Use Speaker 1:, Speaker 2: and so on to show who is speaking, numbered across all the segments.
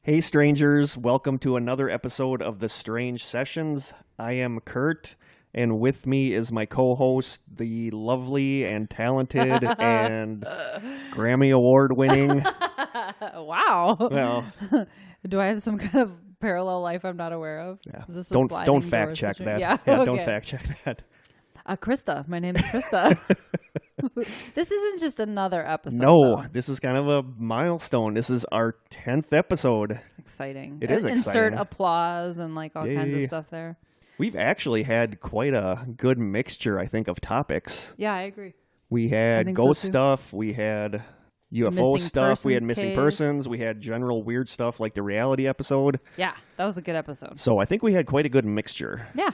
Speaker 1: Hey strangers, welcome to another episode of The Strange Sessions. I am Kurt, and with me is my co-host, the lovely and talented and Grammy Award-winning...
Speaker 2: Wow.
Speaker 1: Well...
Speaker 2: Do I have some kind of parallel life I'm not aware of?
Speaker 1: Yeah.
Speaker 2: Is this
Speaker 1: Don't fact check that.
Speaker 2: Yeah,
Speaker 1: okay.
Speaker 2: Okay.
Speaker 1: Don't fact check that.
Speaker 2: Krista. My name is Krista. This isn't just another episode.
Speaker 1: No,
Speaker 2: though.
Speaker 1: This is kind of a milestone. This is our 10th episode.
Speaker 2: Exciting.
Speaker 1: It is
Speaker 2: Insert
Speaker 1: exciting.
Speaker 2: applause and like all kinds of stuff there.
Speaker 1: We've actually had quite a good mixture, I think, of topics.
Speaker 2: Yeah, I agree.
Speaker 1: We had ghost stuff. We had UFO
Speaker 2: Missing
Speaker 1: stuff. We had missing
Speaker 2: case.
Speaker 1: persons. We had general weird stuff like the reality episode.
Speaker 2: Yeah, that was a good episode.
Speaker 1: So I think we had quite a good mixture.
Speaker 2: Yeah.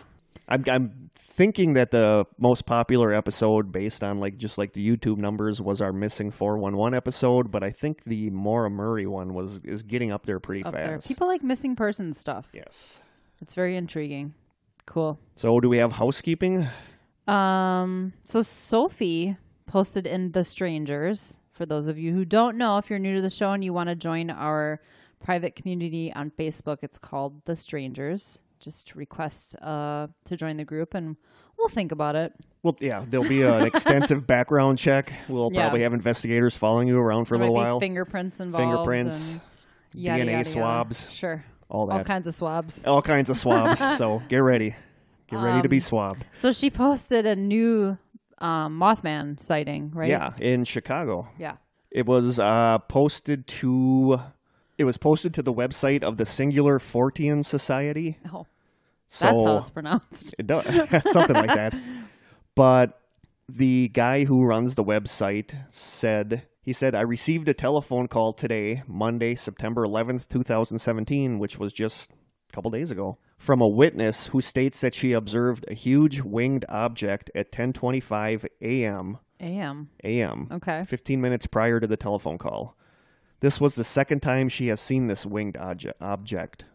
Speaker 1: I'm thinking that the most popular episode based on the YouTube numbers was our missing 411 episode, but I think the Maura Murray one is getting up there pretty fast.
Speaker 2: There. People like missing persons stuff.
Speaker 1: Yes.
Speaker 2: It's very intriguing. Cool.
Speaker 1: So do we have housekeeping?
Speaker 2: So Sophie posted in The Strangers. For those of you who don't know, if you're new to the show and you want to join our private community on Facebook, it's called The Strangers. Just request to join the group and we'll think about it.
Speaker 1: Well, yeah, there'll be an extensive background check. We'll probably have investigators following you around for a little while.
Speaker 2: Fingerprints involved.
Speaker 1: Fingerprints,
Speaker 2: and
Speaker 1: DNA swabs.
Speaker 2: Sure.
Speaker 1: All that.
Speaker 2: All kinds of swabs.
Speaker 1: All kinds of swabs. So get ready. Get ready to be swabbed.
Speaker 2: So she posted a new Mothman sighting, right?
Speaker 1: Yeah, in Chicago.
Speaker 2: Yeah.
Speaker 1: It was posted to the website of the Singular Fortean Society.
Speaker 2: Oh,
Speaker 1: so
Speaker 2: that's how it's pronounced.
Speaker 1: It does, something like that. But the guy who runs the website said, I received a telephone call today, Monday, September 11th, 2017, which was just a couple days ago, from a witness who states that she observed a huge winged object at 10:25 a.m. A.m.
Speaker 2: Okay.
Speaker 1: 15 minutes prior to the telephone call. This was the second time she has seen this winged object.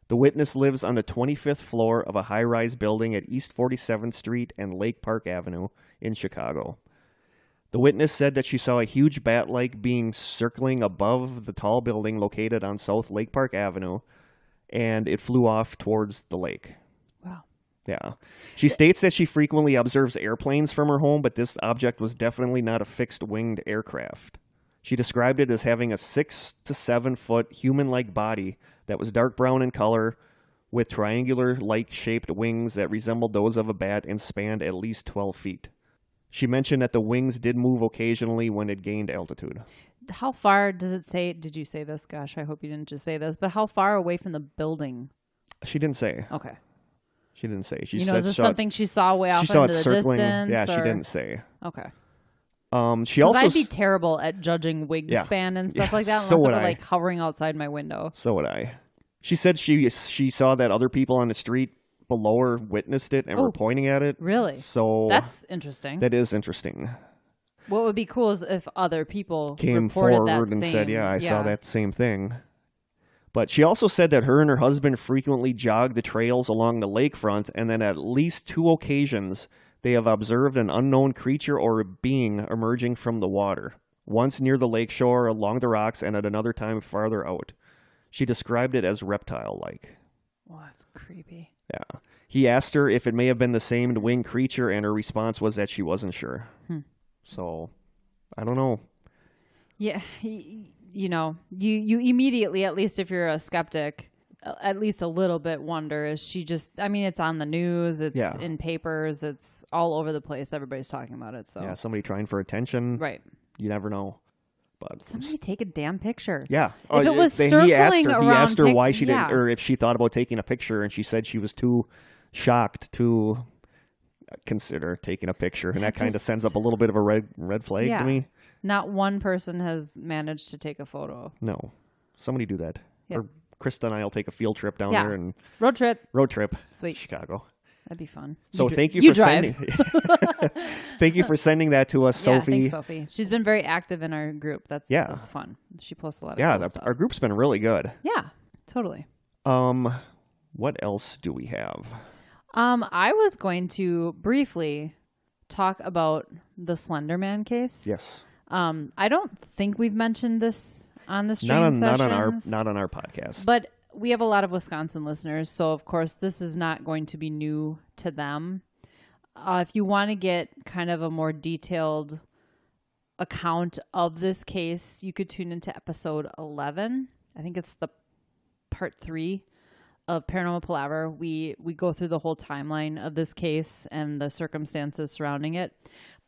Speaker 1: The witness lives on the 25th floor of a high-rise building at East 47th Street and Lake Park Avenue in Chicago. The witness said that she saw a huge bat-like being circling above the tall building located on South Lake Park Avenue, and it flew off towards the lake.
Speaker 2: Wow.
Speaker 1: Yeah. She states that she frequently observes airplanes from her home, but this object was definitely not a fixed-winged aircraft. She described it as having a 6 to 7 foot human-like body that was dark brown in color with triangular-like shaped wings that resembled those of a bat and spanned at least 12 feet. She mentioned that the wings did move occasionally when it gained altitude.
Speaker 2: How far does it say? Did you say this? Gosh, I hope you didn't just say this. But how far away from the building?
Speaker 1: She didn't say.
Speaker 2: Okay.
Speaker 1: She didn't say. She
Speaker 2: is
Speaker 1: said
Speaker 2: this something she saw way off into the
Speaker 1: circling.
Speaker 2: distance?
Speaker 1: Yeah,
Speaker 2: or?
Speaker 1: she didn't say.
Speaker 2: Okay.
Speaker 1: She also.
Speaker 2: I'd be terrible at judging wingspan and stuff like that,
Speaker 1: so
Speaker 2: unless
Speaker 1: would
Speaker 2: it were
Speaker 1: I.
Speaker 2: like hovering outside my window.
Speaker 1: So would I. She said she saw that other people on the street below her witnessed it and were pointing at it.
Speaker 2: Really?
Speaker 1: So
Speaker 2: that's interesting.
Speaker 1: That is interesting.
Speaker 2: What would be cool is if other people
Speaker 1: came forward and said, I saw that same thing. But she also said that her and her husband frequently jogged the trails along the lakefront, and then at least 2 occasions they have observed an unknown creature or being emerging from the water, once near the lakeshore along the rocks and at another time farther out. She described it as reptile-like.
Speaker 2: Well, that's creepy.
Speaker 1: Yeah. He asked her if it may have been the same winged creature, and her response was that she wasn't sure. So, I don't know.
Speaker 2: Yeah, you immediately, at least if you're a skeptic, at least a little bit wonder, is she just, it's on the news, it's in papers, it's all over the place, everybody's talking about it. So yeah,
Speaker 1: somebody trying for attention.
Speaker 2: Right.
Speaker 1: You never know. But
Speaker 2: somebody take a damn picture.
Speaker 1: Yeah.
Speaker 2: If it was circling around,
Speaker 1: he asked her why she didn't, or if she thought about taking a picture, and she said she was too shocked to consider taking a picture, and that kind of sends up a little bit of a red flag to me.
Speaker 2: Not one person has managed to take a photo.
Speaker 1: No. Somebody do that.
Speaker 2: Yep.
Speaker 1: Or Krista and I will take a field trip down there and
Speaker 2: road trip.
Speaker 1: Sweet. Chicago.
Speaker 2: That'd be fun.
Speaker 1: So thank you for sending. Thank you for sending that to us, Sophie.
Speaker 2: Thanks, Sophie. She's been very active in our group. That's fun. She posts a lot of cool stuff.
Speaker 1: Our group's been really good.
Speaker 2: Yeah, totally.
Speaker 1: What else do we have?
Speaker 2: I was going to briefly talk about the Slender Man case.
Speaker 1: Yes.
Speaker 2: I don't think we've mentioned this on the strange sessions.
Speaker 1: Not on our podcast.
Speaker 2: But we have a lot of Wisconsin listeners, so of course this is not going to be new to them. If you want to get kind of a more detailed account of this case, you could tune into episode 11. I think it's the part 3 of Paranormal Palaver. We go through the whole timeline of this case and the circumstances surrounding it.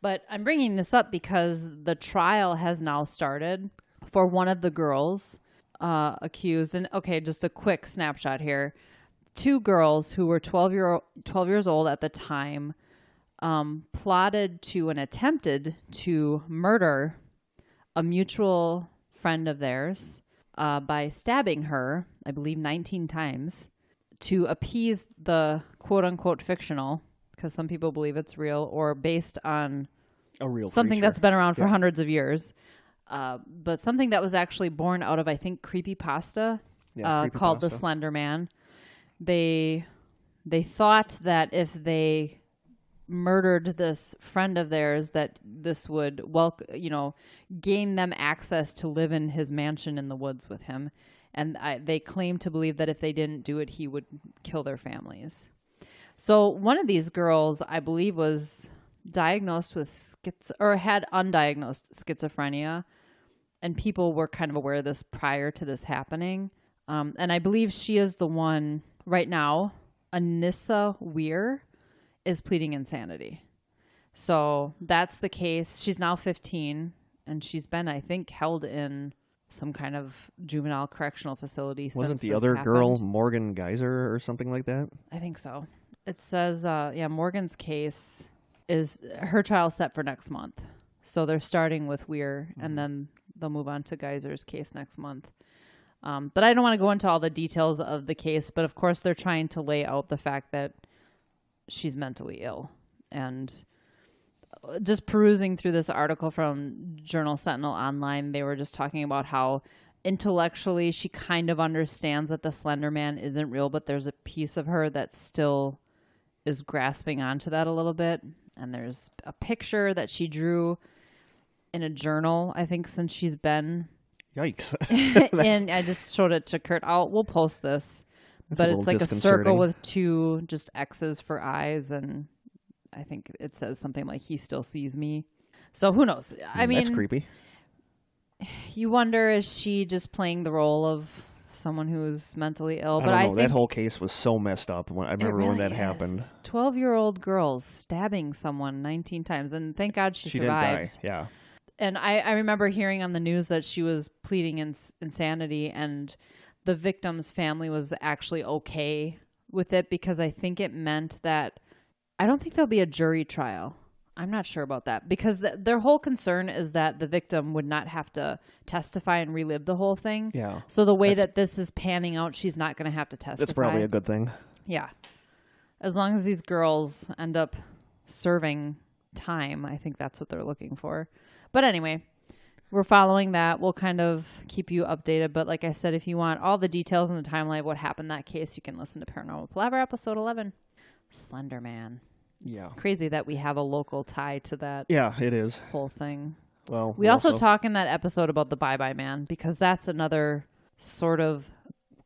Speaker 2: But I'm bringing this up because the trial has now started for one of the girls accused. And okay, just a quick snapshot here. 2 girls who were 12 years old at the time plotted to and attempted to murder a mutual friend of theirs by stabbing her, I believe 19 times, to appease the quote-unquote fictional, because some people believe it's real, or based on
Speaker 1: a real
Speaker 2: something
Speaker 1: creature
Speaker 2: that's been around for hundreds of years. But something that was actually born out of, I think, creepypasta, called the Slender Man. They thought that if they murdered this friend of theirs, that this would gain them access to live in his mansion in the woods with him. And they claim to believe that if they didn't do it, he would kill their families. So one of these girls, I believe, was diagnosed with had undiagnosed schizophrenia, and people were kind of aware of this prior to this happening. And I believe she is the one right now. Anissa Weir is pleading insanity. So that's the case. She's now 15, and she's been, I think, held in some kind of juvenile correctional facility.
Speaker 1: Wasn't the other girl Morgan Geyser or something like that?
Speaker 2: I think so. It says, Morgan's case is her trial set for next month. So they're starting with Weir, and then they'll move on to Geyser's case next month. But I don't want to go into all the details of the case, but of course they're trying to lay out the fact that she's mentally ill. And just perusing through this article from Journal Sentinel Online, they were just talking about how intellectually she kind of understands that the Slender Man isn't real, but there's a piece of her that still is grasping onto that a little bit. And there's a picture that she drew in a journal, I think, since she's been.
Speaker 1: Yikes.
Speaker 2: And I just showed it to Kurt. We'll post this. But it's like a circle with 2 just X's for eyes, and I think it says something like, he still sees me. So who knows? I mean,
Speaker 1: that's creepy.
Speaker 2: You wonder, is she just playing the role of someone who's mentally ill?
Speaker 1: But I don't know. That whole case was so messed up. I remember when that happened.
Speaker 2: 12-year-old girls stabbing someone 19 times, and thank God she survived.
Speaker 1: Didn't die. Yeah.
Speaker 2: And I remember hearing on the news that she was pleading insanity, and the victim's family was actually okay with it, because I think it meant that I don't think there'll be a jury trial. I'm not sure about that, because their whole concern is that the victim would not have to testify and relive the whole thing.
Speaker 1: Yeah.
Speaker 2: So the way that this is panning out, she's not going to have to testify.
Speaker 1: That's probably a good thing.
Speaker 2: Yeah. As long as these girls end up serving time, I think that's what they're looking for. But anyway, we're following that. We'll kind of keep you updated. But like I said, if you want all the details in the timeline of what happened in that case, you can listen to Paranormal Palaver episode 11, Slender Man.
Speaker 1: Yeah.
Speaker 2: It's crazy that we have a local tie to that.
Speaker 1: Yeah, it is.
Speaker 2: Whole thing.
Speaker 1: Well,
Speaker 2: we also talk in that episode about the Bye Bye Man, because that's another sort of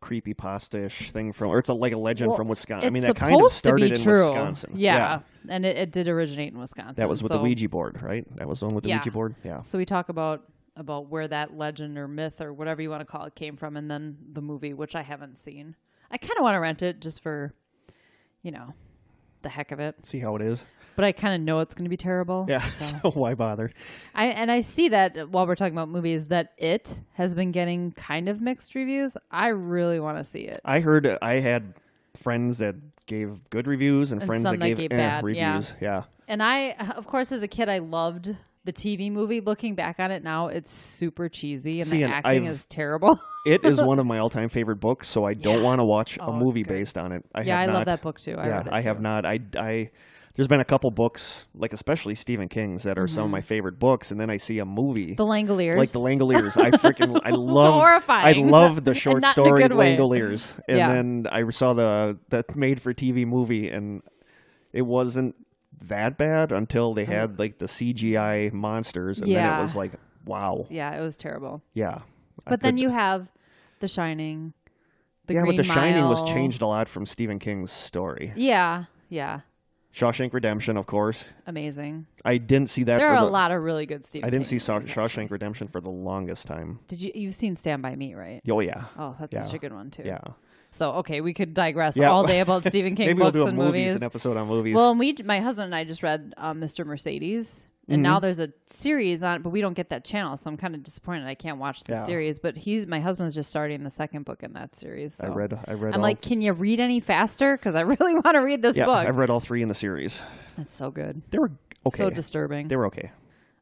Speaker 1: creepypasta-ish thing or it's like a legend from Wisconsin. I mean, that
Speaker 2: supposed
Speaker 1: kind of started
Speaker 2: to be
Speaker 1: in
Speaker 2: true.
Speaker 1: Wisconsin.
Speaker 2: Yeah. And it did originate in Wisconsin.
Speaker 1: That was with the Ouija board, right? That was the one with the Ouija board? Yeah.
Speaker 2: So we talk about where that legend or myth or whatever you want to call it came from, and then the movie, which I haven't seen. I kind of want to rent it just for, the heck of it.
Speaker 1: See how it is.
Speaker 2: But I kind of know it's going to be terrible.
Speaker 1: Yeah, so why bother?
Speaker 2: I see that while we're talking about movies, that It has been getting kind of mixed reviews. I really want to see it.
Speaker 1: I heard I had friends that gave good reviews and friends that gave bad reviews. Yeah.
Speaker 2: And I, of course, as a kid, I loved the TV movie. Looking back on it now, it's super cheesy, and the acting is terrible.
Speaker 1: It is one of my all-time favorite books, so I don't want to watch a movie based on it. I
Speaker 2: love that book too.
Speaker 1: I have not. There's been a couple books, like especially Stephen King's, that are some of my favorite books, and then I see a movie,
Speaker 2: The Langoliers.
Speaker 1: Like The Langoliers. I love.
Speaker 2: Horrifying.
Speaker 1: I love the short story
Speaker 2: way.
Speaker 1: Langoliers, and then I saw the made-for-TV movie, and it wasn't that bad until they had like the CGI monsters, and then it was like, wow.
Speaker 2: Yeah, it was terrible.
Speaker 1: Yeah.
Speaker 2: But then you have The Shining, The Green
Speaker 1: but The Shining was
Speaker 2: Mile.
Speaker 1: changed a lot from Stephen King's story.
Speaker 2: Yeah.
Speaker 1: Shawshank Redemption, of course.
Speaker 2: Amazing.
Speaker 1: I didn't see that.
Speaker 2: There are a lot of really good Stephen
Speaker 1: I didn't
Speaker 2: King
Speaker 1: see
Speaker 2: movies,
Speaker 1: Shawshank Redemption for the longest time.
Speaker 2: You've seen Stand By Me, right?
Speaker 1: Oh, yeah.
Speaker 2: Oh, that's such a good one, too.
Speaker 1: Yeah.
Speaker 2: So, okay, we could digress all day about Stephen King
Speaker 1: Maybe
Speaker 2: books
Speaker 1: we'll do
Speaker 2: and
Speaker 1: movies,
Speaker 2: movies.
Speaker 1: an episode on movies.
Speaker 2: Well, my husband and I just read Mr. Mercedes, and now there's a series on it, but we don't get that channel, so I'm kind of disappointed I can't watch the series. But my husband's just starting the second book in that series. So.
Speaker 1: I read.
Speaker 2: I'm like, can you read any faster? Because I really want to read this book.
Speaker 1: I've read all 3 in the series.
Speaker 2: It's so good.
Speaker 1: They were okay.
Speaker 2: So disturbing.
Speaker 1: They were okay.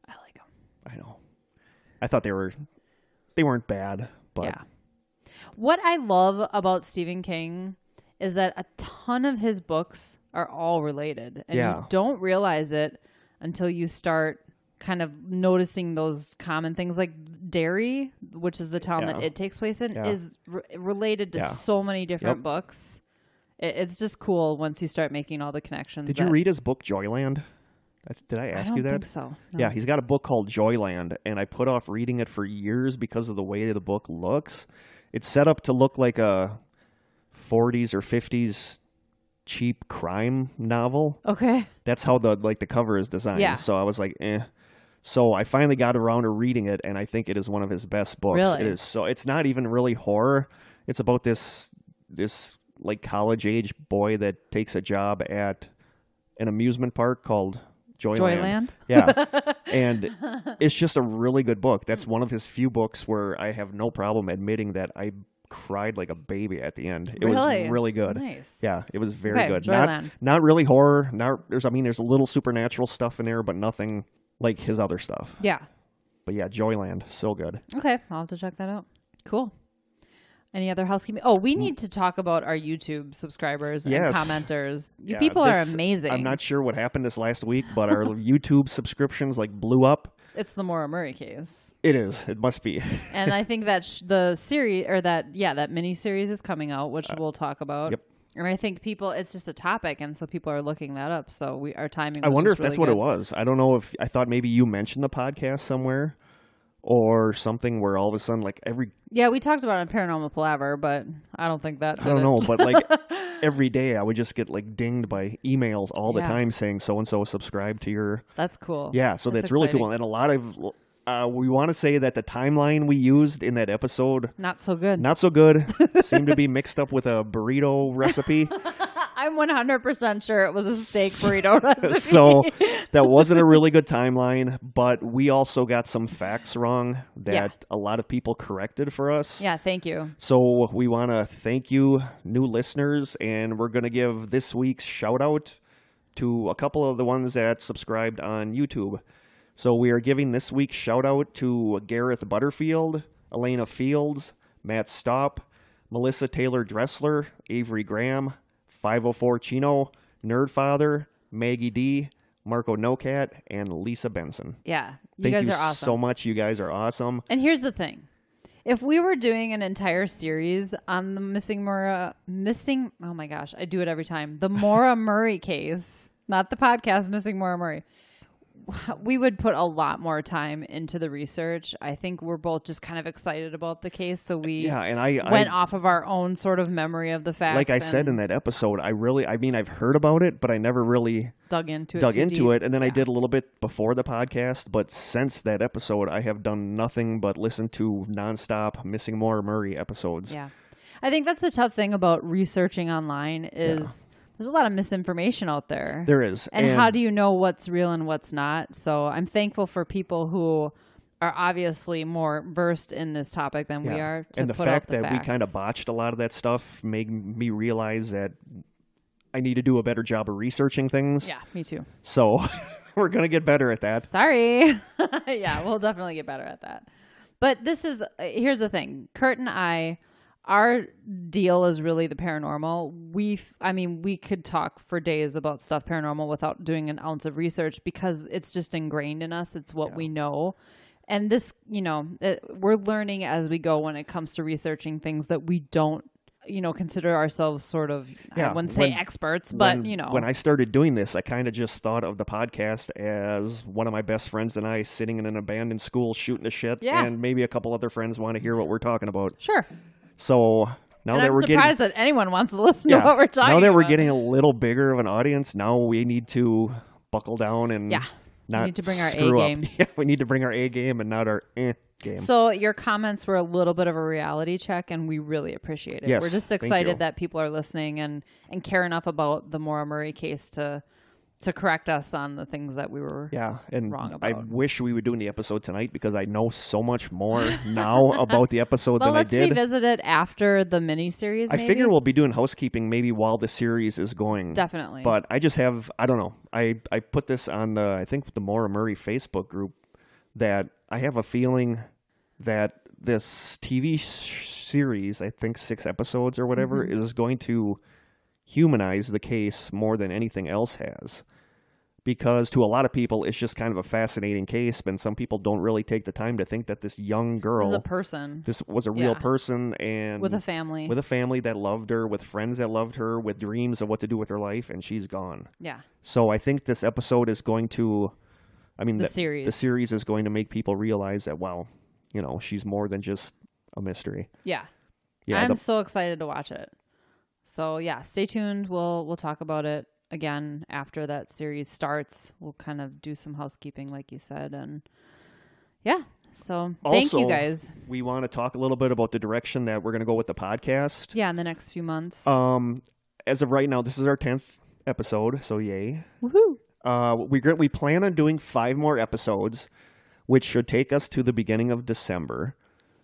Speaker 2: I like them.
Speaker 1: I know. I thought they weren't bad, but
Speaker 2: yeah. What I love about Stephen King is that a ton of his books are all related, and you don't realize it until you start kind of noticing those common things, like Derry, which is the town that it takes place in, is related to so many different books. It's just cool once you start making all the connections.
Speaker 1: Did you read his book Joyland? Did I ask you that?
Speaker 2: I don't think so. No.
Speaker 1: Yeah, he's got a book called Joyland, and I put off reading it for years because of the way the book looks. It's set up to look like a 40s or 50s cheap crime novel.
Speaker 2: Okay.
Speaker 1: That's how the cover is designed.
Speaker 2: Yeah.
Speaker 1: So I was like, eh. So I finally got around to reading it, and I think it is one of his best books.
Speaker 2: Really?
Speaker 1: It is. So it's not even really horror. It's about this like college age boy that takes a job at an amusement park called Joyland. Yeah. And it's just a really good book. That's one of his few books where I have no problem admitting that I cried like a baby at the end. It was really good.
Speaker 2: Nice.
Speaker 1: Yeah, it was very good.
Speaker 2: Joyland. Not
Speaker 1: really horror. There's a little supernatural stuff in there, but nothing like his other stuff.
Speaker 2: Yeah.
Speaker 1: But yeah, Joyland, so good.
Speaker 2: Okay, I'll have to check that out. Cool. Any other housekeeping? Oh, we need to talk about our YouTube subscribers and commenters. You people are amazing.
Speaker 1: I'm not sure what happened this last week, but our YouTube subscriptions blew up.
Speaker 2: It's the Maura Murray case.
Speaker 1: It is. It must be.
Speaker 2: And I think that the series, or that mini series is coming out, which we'll talk about.
Speaker 1: Yep.
Speaker 2: And I think it's just a topic, and so people are looking that up. So our timing.
Speaker 1: I wonder if
Speaker 2: really
Speaker 1: that's what it was. I don't know I thought maybe you mentioned the podcast somewhere or something where all of a sudden
Speaker 2: Yeah, we talked about it on Paranormal Palaver, but I don't think that.
Speaker 1: I don't know, but every day I would just get dinged by emails all the time saying so and so subscribe to your.
Speaker 2: That's cool.
Speaker 1: Yeah, so that's really cool, and a lot of. We want to say that the timeline we used in that episode
Speaker 2: not so good.
Speaker 1: Seemed to be mixed up with a burrito recipe.
Speaker 2: I'm 100% sure it was a steak burrito recipe.
Speaker 1: So that wasn't a really good timeline, but we also got some facts wrong that a lot of people corrected for us.
Speaker 2: Yeah, thank you.
Speaker 1: So we want to thank you, new listeners, and we're going to give this week's shout out to a couple of the ones that subscribed on YouTube. So we are giving this week's shout out to Gareth Butterfield, Elena Fields, Matt Stopp, Melissa Taylor Dressler, Avery Graham, 504 Chino, Nerdfather, Maggie D, Marco Nocat, and Lisa Benson.
Speaker 2: Yeah,
Speaker 1: you guys
Speaker 2: are
Speaker 1: awesome. So much. You guys are awesome.
Speaker 2: And here's the thing. If we were doing an entire series on the oh my gosh, I do it every time. The Maura Murray case, not the podcast Missing Maura Murray. We would put a lot more time into the research. I think we're both just kind of excited about the case, so we went off of our own sort of memory of the facts.
Speaker 1: Like I said in that episode, I've heard about it, but I never really
Speaker 2: dug into
Speaker 1: it. And then I did a little bit before the podcast, but since that episode, I have done nothing but listen to nonstop Missing Maura Murray episodes.
Speaker 2: Yeah. I think that's the tough thing about researching online is... There's a lot of misinformation out there.
Speaker 1: There is.
Speaker 2: And how do you know what's real and what's not? So I'm thankful for people who are obviously more versed in this topic than we are.
Speaker 1: And the fact that we kind of botched a lot of that stuff made me realize that I need to do a better job of researching things.
Speaker 2: Yeah, me too.
Speaker 1: So we're going to get better at that.
Speaker 2: Sorry. Yeah, we'll definitely get better at that. But here's the thing. Kurt and I... Our deal is really the paranormal. We could talk for days about stuff paranormal without doing an ounce of research because it's just ingrained in us. It's what we know. And this, we're learning as we go when it comes to researching things that we don't consider ourselves sort of,
Speaker 1: Yeah,
Speaker 2: I wouldn't say experts, but,
Speaker 1: when I started doing this, I kind of just thought of the podcast as one of my best friends and I sitting in an abandoned school shooting the shit,
Speaker 2: Yeah.
Speaker 1: and maybe a couple other friends want to hear what we're talking about.
Speaker 2: Sure.
Speaker 1: So now
Speaker 2: And
Speaker 1: that
Speaker 2: I'm
Speaker 1: we're
Speaker 2: surprised that anyone wants to listen to what we're talking
Speaker 1: now that we're
Speaker 2: about.
Speaker 1: getting a little bigger of an audience, now we need to buckle down and not
Speaker 2: we need to bring our A
Speaker 1: screw up.
Speaker 2: game.
Speaker 1: Yeah, we need to bring our A game and not our game.
Speaker 2: So your comments were a little bit of a reality check, and we really appreciate it.
Speaker 1: Yes,
Speaker 2: We're just
Speaker 1: thank you.
Speaker 2: excited that people are listening and care enough about the Maura Murray case to correct us on the things that we were wrong about.
Speaker 1: I wish we were doing the episode tonight because I know so much more now about the episode than I did.
Speaker 2: Let's revisit it after the miniseries.
Speaker 1: I figure we'll be doing housekeeping maybe while the series is going.
Speaker 2: Definitely.
Speaker 1: But I just have, I don't know. I put this on the Maura Murray Facebook group that I have a feeling that this TV series, I think 6 episodes or whatever, is going to humanize the case more than anything else has. Because to a lot of people, it's just kind of a fascinating case, but some people don't really take the time to think that this young girl...
Speaker 2: This is a person.
Speaker 1: This was a real person and...
Speaker 2: With a family.
Speaker 1: With a family that loved her, with friends that loved her, with dreams of what to do with her life, and she's gone.
Speaker 2: Yeah.
Speaker 1: So I think this episode is going to... the series is going to make people realize that, wow, she's more than just a mystery.
Speaker 2: Yeah. I'm so excited to watch it. So yeah, stay tuned. We'll talk about it again after that series starts. We'll kind of do some housekeeping, like you said, and yeah. So thank you guys.
Speaker 1: We want to talk a little bit about the direction that we're going to go with the podcast.
Speaker 2: Yeah, in the next few months.
Speaker 1: As of right now, this is our 10th episode, so yay.
Speaker 2: Woohoo!
Speaker 1: We plan on doing 5 more episodes, which should take us to the beginning of December,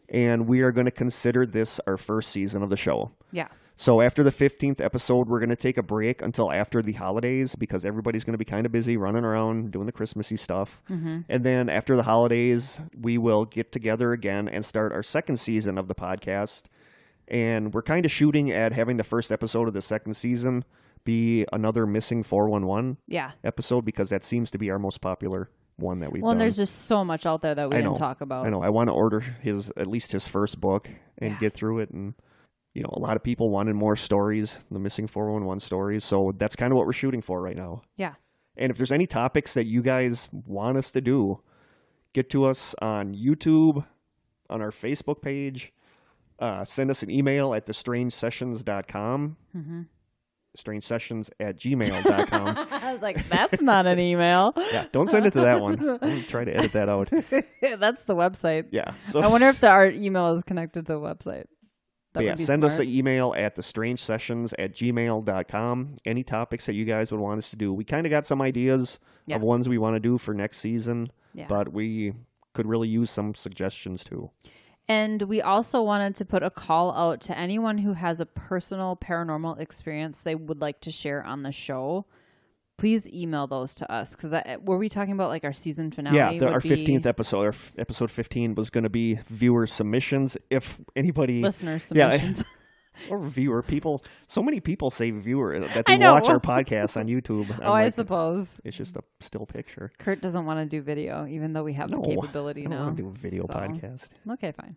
Speaker 1: and we are going to consider this our first season of the show.
Speaker 2: Yeah.
Speaker 1: So after the 15th episode, we're going to take a break until after the holidays because everybody's going to be kind of busy running around doing the Christmassy stuff. Mm-hmm. And then after the holidays, we will get together again and start our second season of the podcast. And we're kind of shooting at having the first episode of the second season be another Missing 411 episode because that seems to be our most popular one that we've done.
Speaker 2: Well, and there's just so much out there that we didn't talk about.
Speaker 1: I know. I want to order at least his first book and get through it. And, a lot of people wanted more stories, the Missing 411 stories. So that's kind of what we're shooting for right now. Yeah. And if there's any topics that you guys want us to do, get to us on YouTube, on our Facebook page. Send us an email at thestrangesessions.com. Mm-hmm. strangesessions@gmail.com.
Speaker 2: I was like, that's not an email.
Speaker 1: Yeah, don't send it to that one. I'll try to edit that out.
Speaker 2: That's the website.
Speaker 1: Yeah. So
Speaker 2: I wonder if our email is connected to the website.
Speaker 1: Send us an email at thestrangesessions@gmail.com. Any topics that you guys would want us to do. We kind of got some ideas of ones we want to do for next season, but we could really use some suggestions too.
Speaker 2: And we also wanted to put a call out to anyone who has a personal paranormal experience they would like to share on the show. Please email those to us. Because were we talking about like our season finale?
Speaker 1: Yeah, our 15th episode. Our episode 15 was going to be viewer submissions. If anybody...
Speaker 2: Listener submissions.
Speaker 1: Or viewer people. So many people say viewer that they watch our podcast on YouTube.
Speaker 2: I suppose.
Speaker 1: It's just a still picture.
Speaker 2: Kurt doesn't want to do video, even though we have the capability now.
Speaker 1: I don't want to do a video podcast.
Speaker 2: Okay, fine.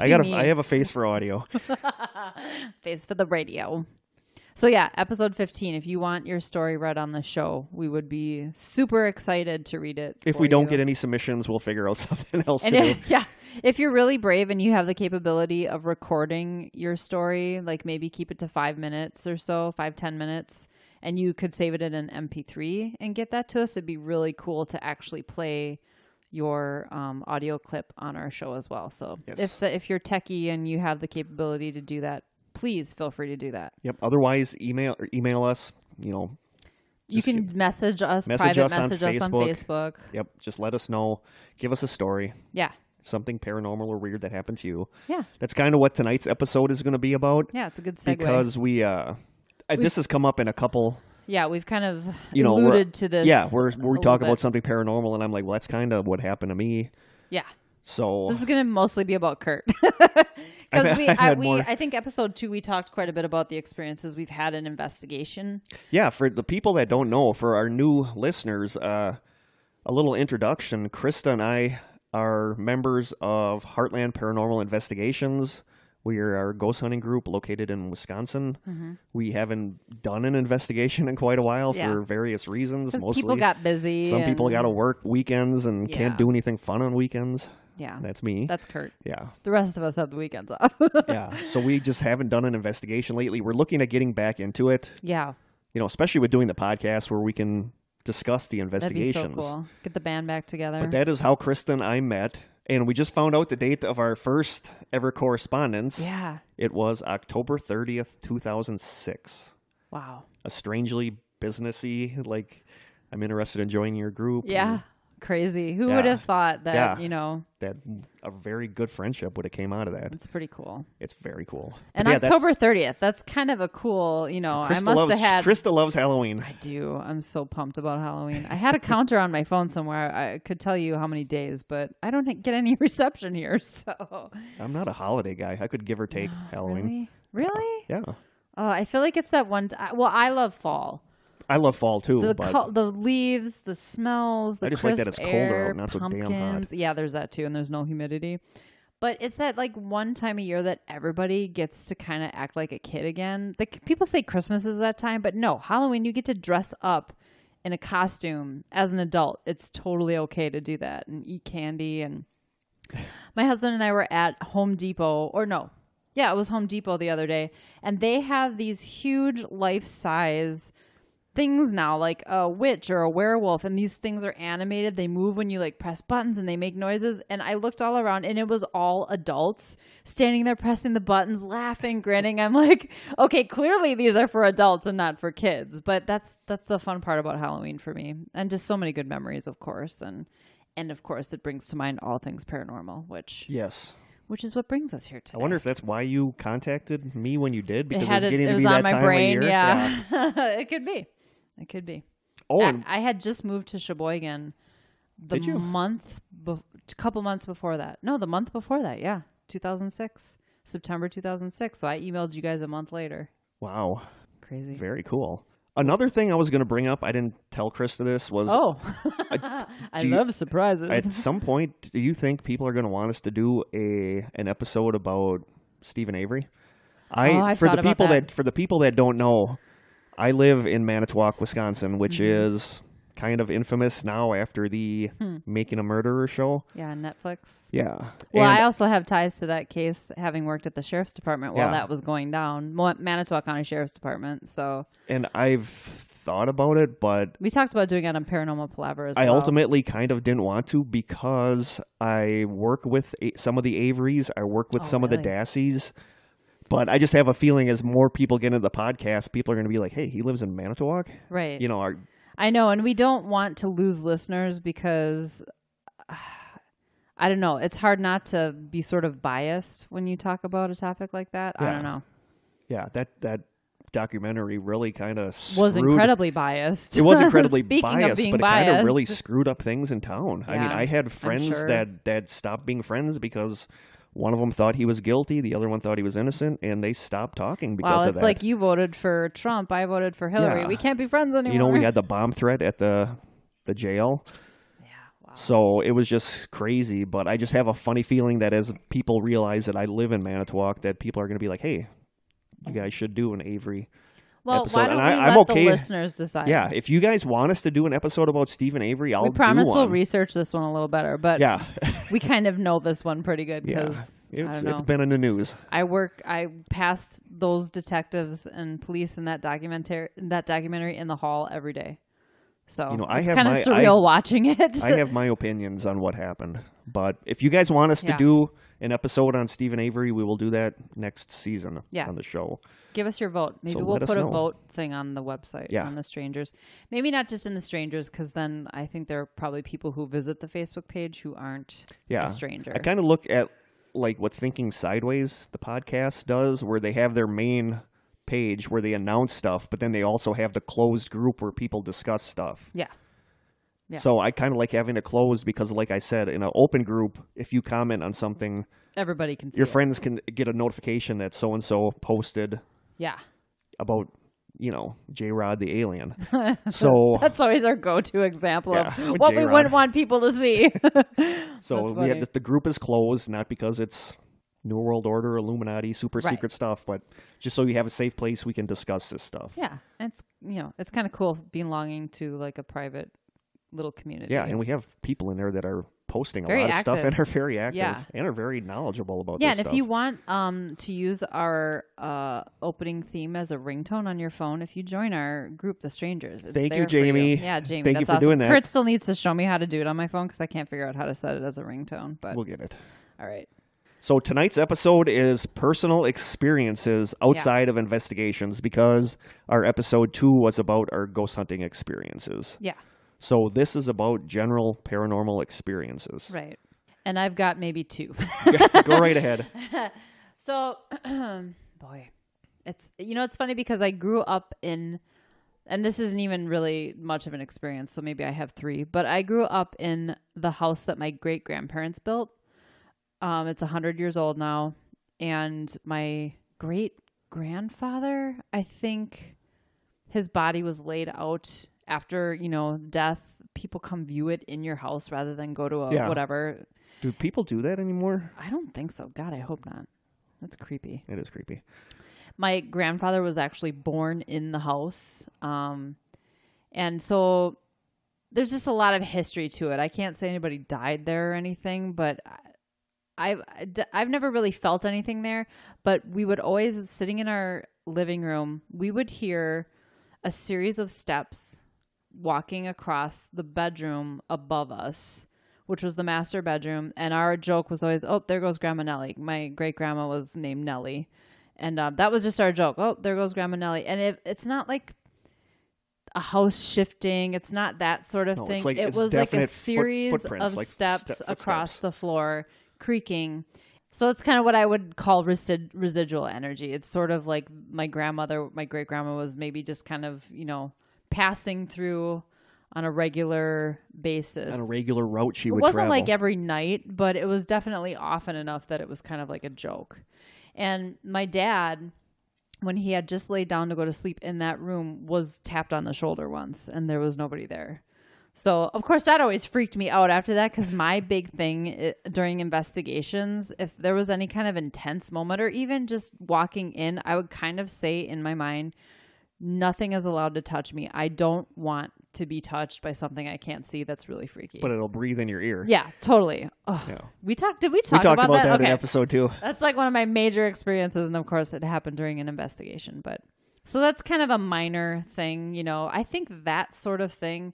Speaker 1: I have a face for audio.
Speaker 2: Face for the radio. So yeah, episode 15. If you want your story read on the show, we would be super excited to read it.
Speaker 1: If we don't get any submissions, we'll figure out something else to do.
Speaker 2: Yeah. If you're really brave and you have the capability of recording your story, like maybe keep it to 5 minutes or so, 5-10 minutes, and you could save it in an MP3 and get that to us, it'd be really cool to actually play your audio clip on our show as well. So if you're techie and you have the capability to do that, please feel free to do that.
Speaker 1: Yep. Otherwise, email us.
Speaker 2: You can message us on Facebook.
Speaker 1: Yep. Just let us know. Give us a story.
Speaker 2: Yeah.
Speaker 1: Something paranormal or weird that happened to you.
Speaker 2: Yeah.
Speaker 1: That's kind of what tonight's episode is going to be about.
Speaker 2: Yeah, it's a good segue.
Speaker 1: Because this has come up in a couple.
Speaker 2: Yeah, we've kind of alluded to this.
Speaker 1: Yeah, we talk about something paranormal, and I'm like, well, that's kind of what happened to me.
Speaker 2: Yeah.
Speaker 1: So
Speaker 2: this is going to mostly be about Kurt. Because I think episode 2, we talked quite a bit about the experiences we've had in investigation.
Speaker 1: Yeah, for the people that don't know, for our new listeners, a little introduction. Krista and I are members of Heartland Paranormal Investigations. We are our ghost hunting group located in Wisconsin. We haven't done an investigation in quite a while for various reasons.
Speaker 2: Because people got busy.
Speaker 1: Some people got to work weekends and can't do anything fun on weekends.
Speaker 2: Yeah.
Speaker 1: That's me.
Speaker 2: That's Kurt.
Speaker 1: Yeah.
Speaker 2: The rest of us have the weekends off.
Speaker 1: Yeah. So we just haven't done an investigation lately. We're looking at getting back into it.
Speaker 2: Yeah.
Speaker 1: You know, especially with doing the podcast where we can discuss the investigations.
Speaker 2: That'd be so cool. Get the band back together.
Speaker 1: But that is how Krista and I met. And we just found out the date of our first ever correspondence.
Speaker 2: Yeah.
Speaker 1: It was October 30th, 2006.
Speaker 2: Wow.
Speaker 1: A strangely businessy, like, I'm interested in joining your group.
Speaker 2: Yeah. Crazy. Who would have thought that,
Speaker 1: that a very good friendship would have came out of that.
Speaker 2: It's pretty cool.
Speaker 1: It's very cool.
Speaker 2: And October 30th, that's kind of a cool,
Speaker 1: Krista loves Halloween.
Speaker 2: I do. I'm so pumped about Halloween. I had a counter on my phone somewhere. I could tell you how many days, but I don't get any reception here, so.
Speaker 1: I'm not a holiday guy. I could give or take Halloween.
Speaker 2: Really?
Speaker 1: Yeah.
Speaker 2: Oh, I feel like it's that one. Well, I love fall.
Speaker 1: I love fall too.
Speaker 2: The leaves, the smells, the crisp
Speaker 1: I just like that it's colder out, not
Speaker 2: pumpkins.
Speaker 1: so damn hot.
Speaker 2: Yeah, there's that too, and there's no humidity. But it's that like one time a year that everybody gets to kind of act like a kid again. Like people say Christmas is that time, but no, Halloween you get to dress up in a costume as an adult. It's totally okay to do that and eat candy. And my husband and I were at Home Depot, it was Home Depot the other day, and they have these huge life-size things now, like a witch or a werewolf, and these things are animated. They move when you like press buttons and they make noises. And I looked all around and it was all adults standing there pressing the buttons, laughing, grinning. I'm like, okay, clearly these are for adults and not for kids. But that's the fun part about Halloween for me, and just so many good memories, of course. And of course it brings to mind all things paranormal, which is what brings us here today.
Speaker 1: I wonder if that's why you contacted me when you did, because
Speaker 2: it was on my brain. Yeah. It could be. It could be.
Speaker 1: Oh,
Speaker 2: I had just moved to Sheboygan a couple months before that. No, the month before that. Yeah. 2006, September 2006. So I emailed you guys a month later.
Speaker 1: Wow.
Speaker 2: Crazy.
Speaker 1: Very cool. Another thing I was going to bring up, I didn't tell Krista this, was...
Speaker 2: Oh, I love surprises.
Speaker 1: At some point, do you think people are going to want us to do an episode about Stephen Avery? For the people that don't know, I live in Manitowoc, Wisconsin, which is kind of infamous now after the Making a Murderer show.
Speaker 2: Yeah, on Netflix.
Speaker 1: Yeah.
Speaker 2: Well, I also have ties to that case, having worked at the Sheriff's Department while that was going down. Manitowoc County Sheriff's Department, so... And
Speaker 1: I've thought about it, but...
Speaker 2: We talked about doing it on Paranormal Palaver as well.
Speaker 1: I ultimately kind of didn't want to, because I work with some of the Averys. I work with some of the Dassies. But I just have a feeling as more people get into the podcast, people are going to be like, hey, he lives in Manitowoc?
Speaker 2: Right.
Speaker 1: You know,
Speaker 2: I know, and we don't want to lose listeners because, I don't know, it's hard not to be sort of biased when you talk about a topic like that.
Speaker 1: Yeah.
Speaker 2: I don't know.
Speaker 1: Yeah, that documentary really kind of
Speaker 2: was incredibly biased.
Speaker 1: It was incredibly
Speaker 2: biased,
Speaker 1: but it kind of really screwed up things in town.
Speaker 2: Yeah,
Speaker 1: I mean, I had friends that stopped being friends because one of them thought he was guilty, the other one thought he was innocent, and they stopped talking because of that.
Speaker 2: Well, it's like you voted for Trump, I voted for Hillary. Yeah. We can't be friends anymore.
Speaker 1: You know, we had the bomb threat at the jail.
Speaker 2: Yeah, wow.
Speaker 1: So it was just crazy, but I just have a funny feeling that as people realize that I live in Manitowoc, that people are going to be like, hey, you guys should do an Avery episode.
Speaker 2: Why don't we let the listeners decide?
Speaker 1: Yeah, if you guys want us to do an episode about Stephen Avery, I'll do one.
Speaker 2: We promise we'll research this one a little better, but
Speaker 1: yeah.
Speaker 2: We kind of know this one pretty good because
Speaker 1: it's been in the news.
Speaker 2: I passed those detectives and police in that documentary in the hall every day. So it's kind of surreal watching it.
Speaker 1: I have my opinions on what happened, but if you guys want us to do an episode on Stephen Avery, we will do that next season on the show.
Speaker 2: Give us your vote. Maybe we'll put a vote thing on the website on the Strangers. Maybe not just in the Strangers, because then I think there are probably people who visit the Facebook page who aren't a stranger.
Speaker 1: I kind of look at like what Thinking Sideways, the podcast, does, where they have their main page where they announce stuff, but then they also have the closed group where people discuss stuff.
Speaker 2: Yeah. Yeah.
Speaker 1: So I kind of like having it closed because, like I said, in an open group, if you comment on something,
Speaker 2: everybody can see
Speaker 1: your friends can get a notification that so-and-so posted about, J-Rod the alien. So
Speaker 2: that's always our go-to example of what we wouldn't want people to see.
Speaker 1: So the group is closed, not because it's New World Order, Illuminati, super
Speaker 2: Right.
Speaker 1: secret stuff, but just so you have a safe place we can discuss this stuff.
Speaker 2: Yeah. And it's, it's kind of cool belonging to like a private little community.
Speaker 1: Yeah, and we have people in there that are posting
Speaker 2: Very
Speaker 1: a lot of stuff
Speaker 2: active.
Speaker 1: and are very active
Speaker 2: Yeah.
Speaker 1: and are very knowledgeable about
Speaker 2: Yeah,
Speaker 1: this
Speaker 2: and
Speaker 1: stuff.
Speaker 2: if you want to use our opening theme as a ringtone on your phone, if you join our group, The Strangers, it's
Speaker 1: Thank you,
Speaker 2: there for you.
Speaker 1: Jamie.
Speaker 2: Yeah, Jamie,
Speaker 1: Thank you
Speaker 2: that's
Speaker 1: for
Speaker 2: awesome.
Speaker 1: doing that.
Speaker 2: Kurt still needs to show me how to do it on my phone because I can't figure out how to set it as a ringtone. But
Speaker 1: We'll get it.
Speaker 2: all right.
Speaker 1: So tonight's episode is personal experiences outside of investigations because our episode 2 was about our ghost hunting experiences.
Speaker 2: Yeah.
Speaker 1: So this is about general paranormal experiences.
Speaker 2: Right. And I've got maybe 2.
Speaker 1: Go right ahead.
Speaker 2: So, boy, it's funny because I grew up in, and this isn't even really much of an experience, so maybe I have 3, but I grew up in the house that my great-grandparents built. It's 100 years old now, and my great-grandfather, I think his body was laid out after, death. People come view it in your house rather than go to whatever.
Speaker 1: Do people do that anymore?
Speaker 2: I don't think so. God, I hope not. That's creepy.
Speaker 1: It is creepy.
Speaker 2: My grandfather was actually born in the house. And so there's just a lot of history to it. I can't say anybody died there or anything, but I've never really felt anything there. But we would always, sitting in our living room, we would hear a series of steps walking across the bedroom above us, which was the master bedroom. And our joke was always, oh, there goes Grandma Nellie. My great grandma was named Nellie. And that was just our joke. Oh, there goes Grandma Nellie. And it's not like a house shifting. It's not that sort of thing. It was like a series of steps across the floor, creaking. So it's kind of what I would call residual energy. It's sort of like my great grandma was maybe just kind of, passing through on a regular basis.
Speaker 1: On a regular route she would
Speaker 2: travel. It wasn't like every night, but it was definitely often enough that it was kind of like a joke. And my dad, when he had just laid down to go to sleep in that room, was tapped on the shoulder once, and there was nobody there. So, of course, that always freaked me out after that, because my big thing during investigations, if there was any kind of intense moment or even just walking in, I would kind of say in my mind, nothing is allowed to touch me. I don't want to be touched by something I can't see that's really freaky.
Speaker 1: But it'll breathe in your ear.
Speaker 2: Yeah, totally. Oh,
Speaker 1: yeah.
Speaker 2: Did we talk about that?
Speaker 1: In episode 2.
Speaker 2: That's like one of my major experiences, and of course it happened during an investigation. But so that's kind of a minor thing, I think that sort of thing,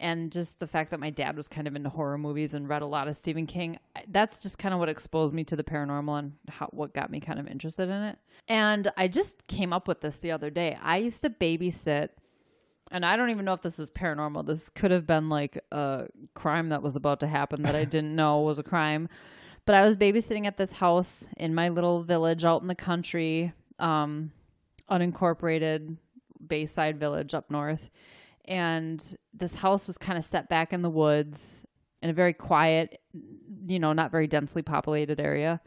Speaker 2: and just the fact that my dad was kind of into horror movies and read a lot of Stephen King, that's just kind of what exposed me to the paranormal and what got me kind of interested in it. And I just came up with this the other day. I used to babysit, and I don't even know if this is paranormal. This could have been like a crime that was about to happen that I didn't know was a crime. But I was babysitting at this house in my little village out in the country, unincorporated Bayside village up north. And this house was kind of set back in the woods in a very quiet, not very densely populated area.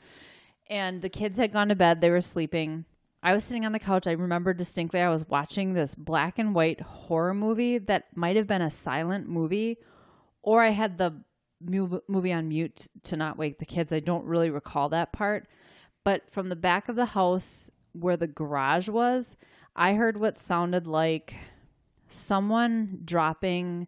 Speaker 2: And the kids had gone to bed. They were sleeping. I was sitting on the couch. I remember distinctly I was watching this black and white horror movie that might have been a silent movie, or I had the movie on mute to not wake the kids. I don't really recall that part. But from the back of the house where the garage was, I heard what sounded like someone dropping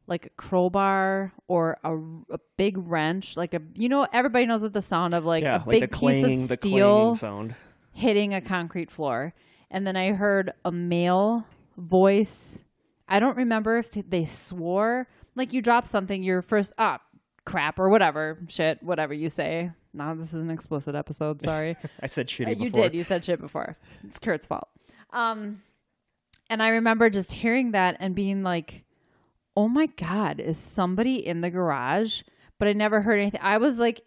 Speaker 2: like a crowbar or a big wrench, like everybody knows what the sound of a big piece of steel
Speaker 1: sound
Speaker 2: hitting a concrete floor. And then I heard a male voice. I don't remember if they swore. Like, you drop something, your first crap or whatever you say. No, this is an explicit episode. Sorry.
Speaker 1: I said shitty before.
Speaker 2: You did. You said shit before. It's Kurt's fault. And I remember just hearing that and being like, oh my God, is somebody in the garage? But I never heard anything. I was like,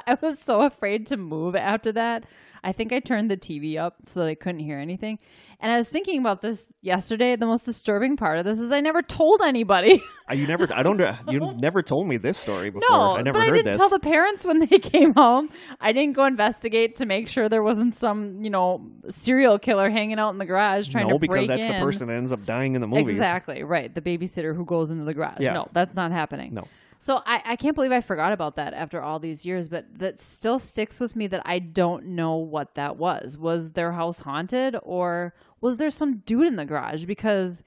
Speaker 2: I was so afraid to move after that. I think I turned the TV up so that I couldn't hear anything. And I was thinking about this yesterday. The most disturbing part of this is I never told anybody. You
Speaker 1: never told me this story before.
Speaker 2: No,
Speaker 1: I never
Speaker 2: but
Speaker 1: heard
Speaker 2: I didn't
Speaker 1: this.
Speaker 2: tell the parents when they came home. I didn't go investigate to make sure there wasn't some, serial killer hanging out in the garage trying to break in.
Speaker 1: No, because that's the person that ends up dying in the movies.
Speaker 2: Exactly, right. The babysitter who goes into the garage.
Speaker 1: Yeah.
Speaker 2: No, that's not happening.
Speaker 1: No.
Speaker 2: So I can't believe I forgot about that after all these years, but that still sticks with me that I don't know what that was. Was their house haunted, or was there some dude in the garage? Because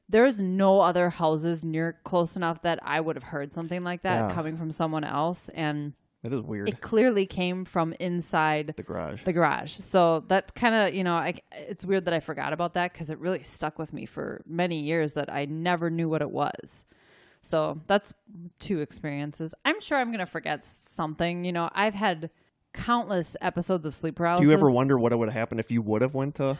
Speaker 2: there's no other houses near close enough that I would have heard something like that coming from someone else. And
Speaker 1: it is weird.
Speaker 2: It clearly came from inside
Speaker 1: the garage. So
Speaker 2: that kind of, it's weird that I forgot about that because it really stuck with me for many years that I never knew what it was. So that's 2 experiences. I'm sure I'm going to forget something. I've had countless episodes of sleep paralysis.
Speaker 1: Do you ever wonder what would have happened if you would have went to?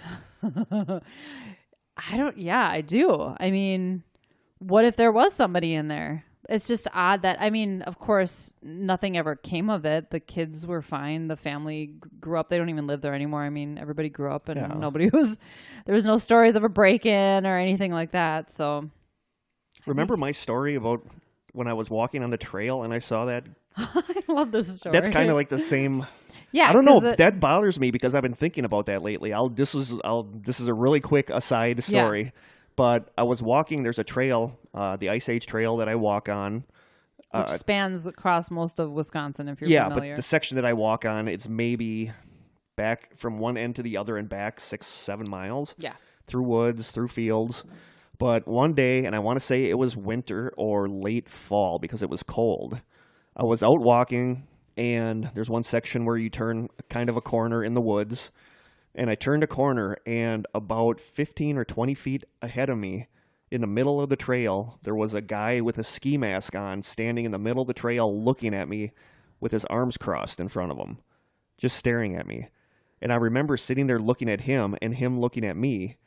Speaker 2: I do. I mean, what if there was somebody in there? It's just odd that, of course, nothing ever came of it. The kids were fine. The family grew up. They don't even live there anymore. Everybody grew up and there was no stories of a break-in or anything like that. So.
Speaker 1: Remember my story about when I was walking on the trail and I saw that?
Speaker 2: I love this story.
Speaker 1: That's kind of like the same.
Speaker 2: Yeah,
Speaker 1: I don't know. That bothers me because I've been thinking about that lately. This is a really quick aside story. Yeah. But I was walking. There's a trail, the Ice Age Trail that I walk on.
Speaker 2: Which spans across most of Wisconsin, if you're familiar.
Speaker 1: Yeah, but the section that I walk on, it's maybe back from one end to the other and back 6-7 miles.
Speaker 2: Yeah. Through
Speaker 1: woods, through fields. But one day, and I want to say it was winter or late fall because it was cold, I was out walking, and there's one section where you turn kind of a corner in the woods, and I turned a corner, and about 15 or 20 feet ahead of me, in the middle of the trail, there was a guy with a ski mask on standing in the middle of the trail looking at me with his arms crossed in front of him, just staring at me. And I remember sitting there looking at him and him looking at me.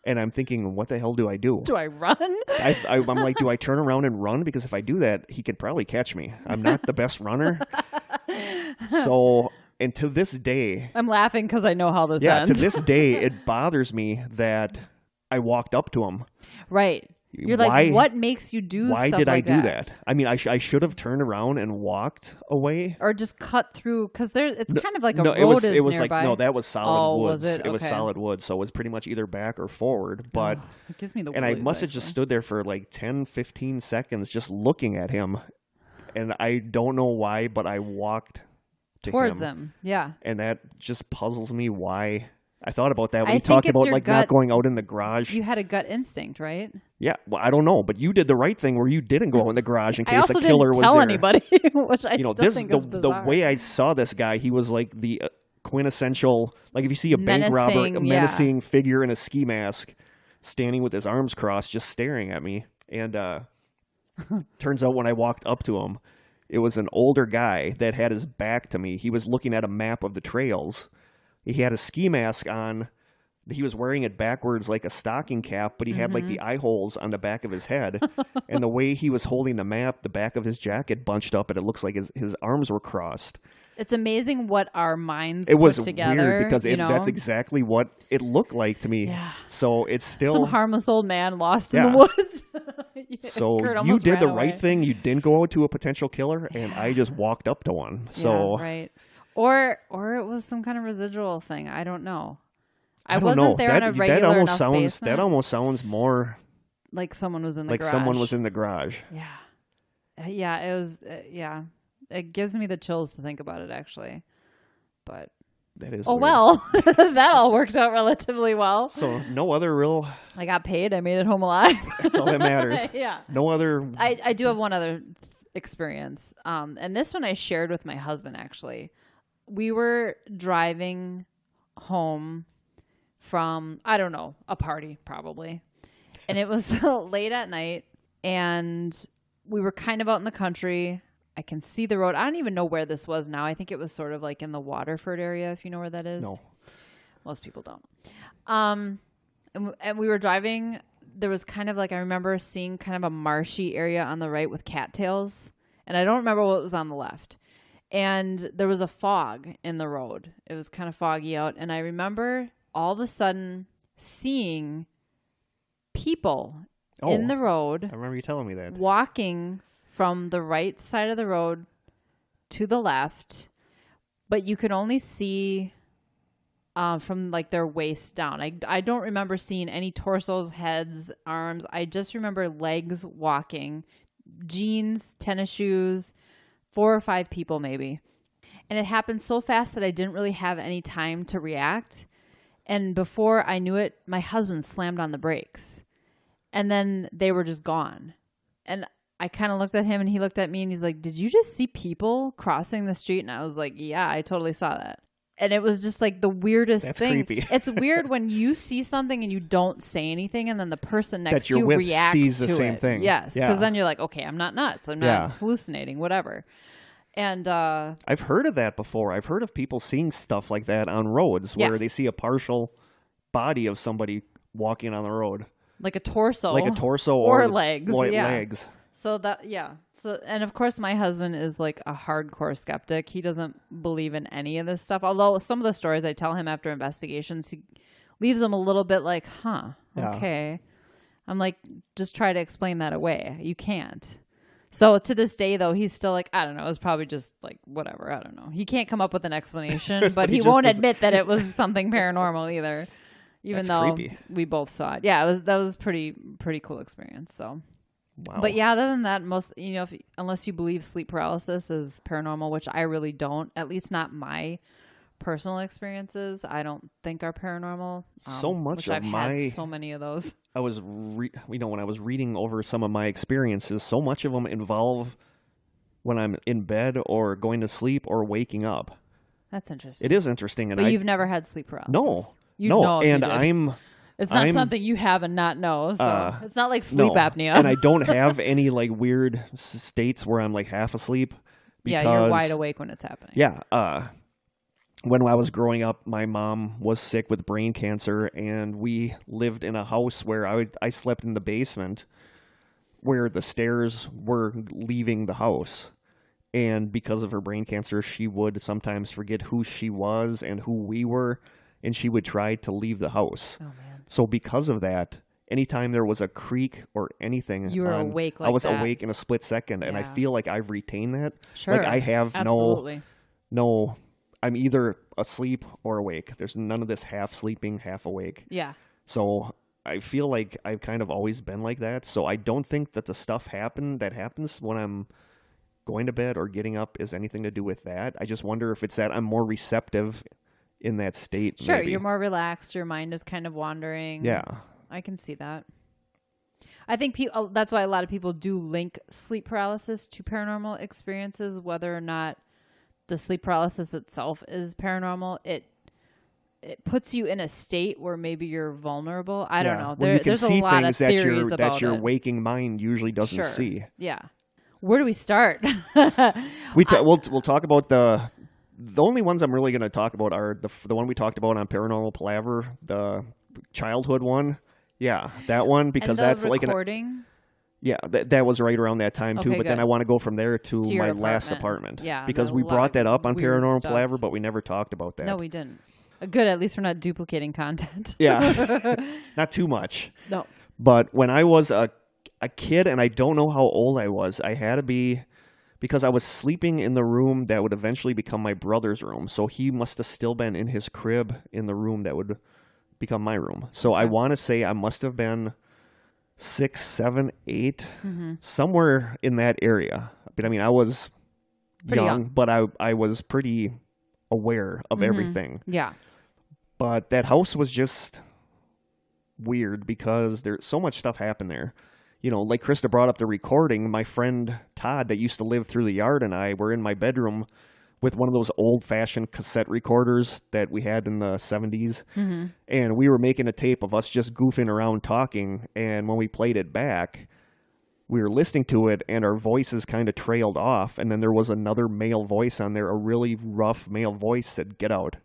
Speaker 1: And I'm thinking, what the hell do I do?
Speaker 2: Do I run?
Speaker 1: I'm like, do I turn around and run? Because if I do that, he could probably catch me. I'm not the best runner. So, and to this day...
Speaker 2: I'm laughing because I know how this ends.
Speaker 1: Yeah, to this day, it bothers me that I walked up to him.
Speaker 2: Right. You're like, what makes you do stuff like that?
Speaker 1: Why did I do that? I should have turned around and walked away.
Speaker 2: Or just cut through, because it's kind of like a road
Speaker 1: it was
Speaker 2: nearby.
Speaker 1: Like, that was solid woods.
Speaker 2: Was it?
Speaker 1: It was solid wood, so it was pretty much either back or forward. But
Speaker 2: it gives me the
Speaker 1: and I must have just stood there for like 10, 15 seconds just looking at him. And I don't know why, but I walked
Speaker 2: towards him. Yeah.
Speaker 1: And that just puzzles me why... I thought about that when you talked about not going out in the garage.
Speaker 2: You had a gut instinct, right?
Speaker 1: Yeah, well, I don't know, but you did the right thing where you didn't go out in the garage in case a
Speaker 2: I
Speaker 1: killer
Speaker 2: also
Speaker 1: was
Speaker 2: didn't tell
Speaker 1: there.
Speaker 2: Anybody, which I still think is bizarre.
Speaker 1: The way I saw this guy, he was like the quintessential, like if you see a bank robber, a menacing figure in a ski mask, standing with his arms crossed, just staring at me. And turns out when I walked up to him, it was an older guy that had his back to me. He was looking at a map of the trails. He had a ski mask on. He was wearing it backwards like a stocking cap, but he had like the eye holes on the back of his head. And the way he was holding the map, the back of his jacket bunched up, and it looks like his arms were crossed.
Speaker 2: It's amazing what our minds
Speaker 1: put
Speaker 2: together.
Speaker 1: It was weird because that's exactly what it looked like to me.
Speaker 2: Yeah.
Speaker 1: So it's still...
Speaker 2: Some harmless old man lost in the woods.
Speaker 1: So you did the right thing. You didn't go out to a potential killer, and I just walked up to one. So
Speaker 2: right. Or it was some kind of residual thing. I don't know. I wasn't there on a regular enough basement.
Speaker 1: That almost sounds more
Speaker 2: like someone was in the garage.
Speaker 1: Like someone was in the garage.
Speaker 2: Yeah. Yeah, it was, It gives me the chills to think about it, actually. But...
Speaker 1: That is
Speaker 2: weird. Well. That all worked out relatively well.
Speaker 1: So no other real...
Speaker 2: I got paid. I made it home alive.
Speaker 1: That's all that matters.
Speaker 2: Yeah.
Speaker 1: No other...
Speaker 2: I do have one other experience. And this one I shared with my husband, actually. We were driving home from, I don't know, a party probably. And it was late at night, and we were kind of out in the country. I can see the road. I don't even know where this was now. I think it was sort of like in the Waterford area, if you know where that is.
Speaker 1: No.
Speaker 2: Most people don't. And we were driving. There was kind of like, I remember seeing kind of a marshy area on the right with cattails. And I don't remember what was on the left. And there was a fog in the road. It was kind of foggy out. And I remember all of a sudden seeing people in the road.
Speaker 1: I remember you telling me that.
Speaker 2: Walking from the right side of the road to the left. But you could only see from like their waist down. I don't remember seeing any torsos, heads, arms. I just remember legs walking jeans, tennis shoes, 4 or 5 people maybe. And it happened so fast that I didn't really have any time to react. And before I knew it, my husband slammed on the brakes. And then they were just gone. And I kind of looked at him and he looked at me and he's like, did you just see people crossing the street? And I was like, yeah, I totally saw that. And it was just like the weirdest thing.
Speaker 1: Creepy.
Speaker 2: It's weird when you see something and you don't say anything and then the person next
Speaker 1: that
Speaker 2: to
Speaker 1: you're
Speaker 2: you
Speaker 1: with
Speaker 2: reacts
Speaker 1: sees the
Speaker 2: to
Speaker 1: same
Speaker 2: it.
Speaker 1: thing.
Speaker 2: Yes, because
Speaker 1: Yeah.
Speaker 2: then you're like, okay, I'm not nuts. I'm not hallucinating, whatever. And
Speaker 1: I've heard of that before. I've heard of people seeing stuff like that on roads where they see a partial body of somebody walking on the road.
Speaker 2: like a torso.
Speaker 1: Like a torso
Speaker 2: or legs. Yeah.
Speaker 1: legs.
Speaker 2: So that, yeah. So, and of course my husband is like a hardcore skeptic. He doesn't believe in any of this stuff. Although some of the stories I tell him after investigations, he leaves him a little bit like, okay. I'm like, just try to explain that away. You can't. So to this day though, he's still like, I don't know. It was probably just like, whatever. I don't know. He can't come up with an explanation, but he won't admit that it was something paranormal either. Even though
Speaker 1: creepy.
Speaker 2: we both saw it. Yeah, that was pretty cool experience. So.
Speaker 1: Wow.
Speaker 2: But yeah, other than that, most, unless you believe sleep paralysis is paranormal, which I really don't, at least not my personal experiences, I don't think are paranormal.
Speaker 1: So much
Speaker 2: which
Speaker 1: of
Speaker 2: I've had so many of those.
Speaker 1: I was, when I was reading over some of my experiences, so much of them involve when I'm in bed or going to sleep or waking up.
Speaker 2: That's interesting.
Speaker 1: It is interesting. And
Speaker 2: but you've never had sleep paralysis.
Speaker 1: No.
Speaker 2: You know
Speaker 1: and
Speaker 2: it's not something you have and not know. So it's not like sleep apnea.
Speaker 1: And I don't have any like weird states where I'm like half asleep.
Speaker 2: Yeah, you're wide awake when it's happening.
Speaker 1: Yeah. When I was growing up, my mom was sick with brain cancer, and we lived in a house where I slept in the basement where the stairs were leaving the house. And because of her brain cancer, she would sometimes forget who she was and who we were, and she would try to leave the house.
Speaker 2: Oh, man.
Speaker 1: So because of that, anytime there was a creak or anything,
Speaker 2: you were awake like
Speaker 1: I was
Speaker 2: that.
Speaker 1: awake in a split second, and I feel like I've retained that.
Speaker 2: Sure.
Speaker 1: Like I have
Speaker 2: Absolutely.
Speaker 1: no, I'm either asleep or awake. There's none of this half sleeping, half awake.
Speaker 2: Yeah.
Speaker 1: So I feel like I've kind of always been like that. So I don't think that the stuff that happens when I'm going to bed or getting up is anything to do with that. I just wonder if it's that I'm more receptive in that state.
Speaker 2: Sure,
Speaker 1: maybe.
Speaker 2: you're more relaxed. Your mind is kind of wandering.
Speaker 1: Yeah.
Speaker 2: I can see that. I think that's why a lot of people do link sleep paralysis to paranormal experiences, whether or not the sleep paralysis itself is paranormal. It puts you in a state where maybe you're vulnerable. I don't know. There's a lot of theories about
Speaker 1: that your
Speaker 2: it.
Speaker 1: waking mind usually doesn't see.
Speaker 2: Yeah. Where do we start?
Speaker 1: We'll talk about the only ones I'm really going to talk about are the one we talked about on Paranormal Palaver, the childhood one. Yeah, that one, because that's like
Speaker 2: recording.
Speaker 1: That was right around that time too. But then I want to go from there to my last apartment.
Speaker 2: Yeah,
Speaker 1: because we brought that up on Paranormal Palaver, but we never talked about that.
Speaker 2: No, we didn't. Good. At least we're not duplicating content.
Speaker 1: Yeah, not too much.
Speaker 2: No.
Speaker 1: But when I was a kid, and I don't know how old I was, I had to be. Because I was sleeping in the room that would eventually become my brother's room. So he must have still been in his crib in the room that would become my room. So I want to say I must have been 6, 7, 8, somewhere in that area. But I mean, I was young, but I was pretty aware of everything.
Speaker 2: Yeah.
Speaker 1: But that house was just weird because there's so much stuff happened there. Like Krista brought up the recording, my friend Todd that used to live through the yard and I were in my bedroom with one of those old-fashioned cassette recorders that we had in the 70s. Mm-hmm. And we were making a tape of us just goofing around talking. And when we played it back, we were listening to it and our voices kind of trailed off. And then there was another male voice on there, a really rough male voice that get out,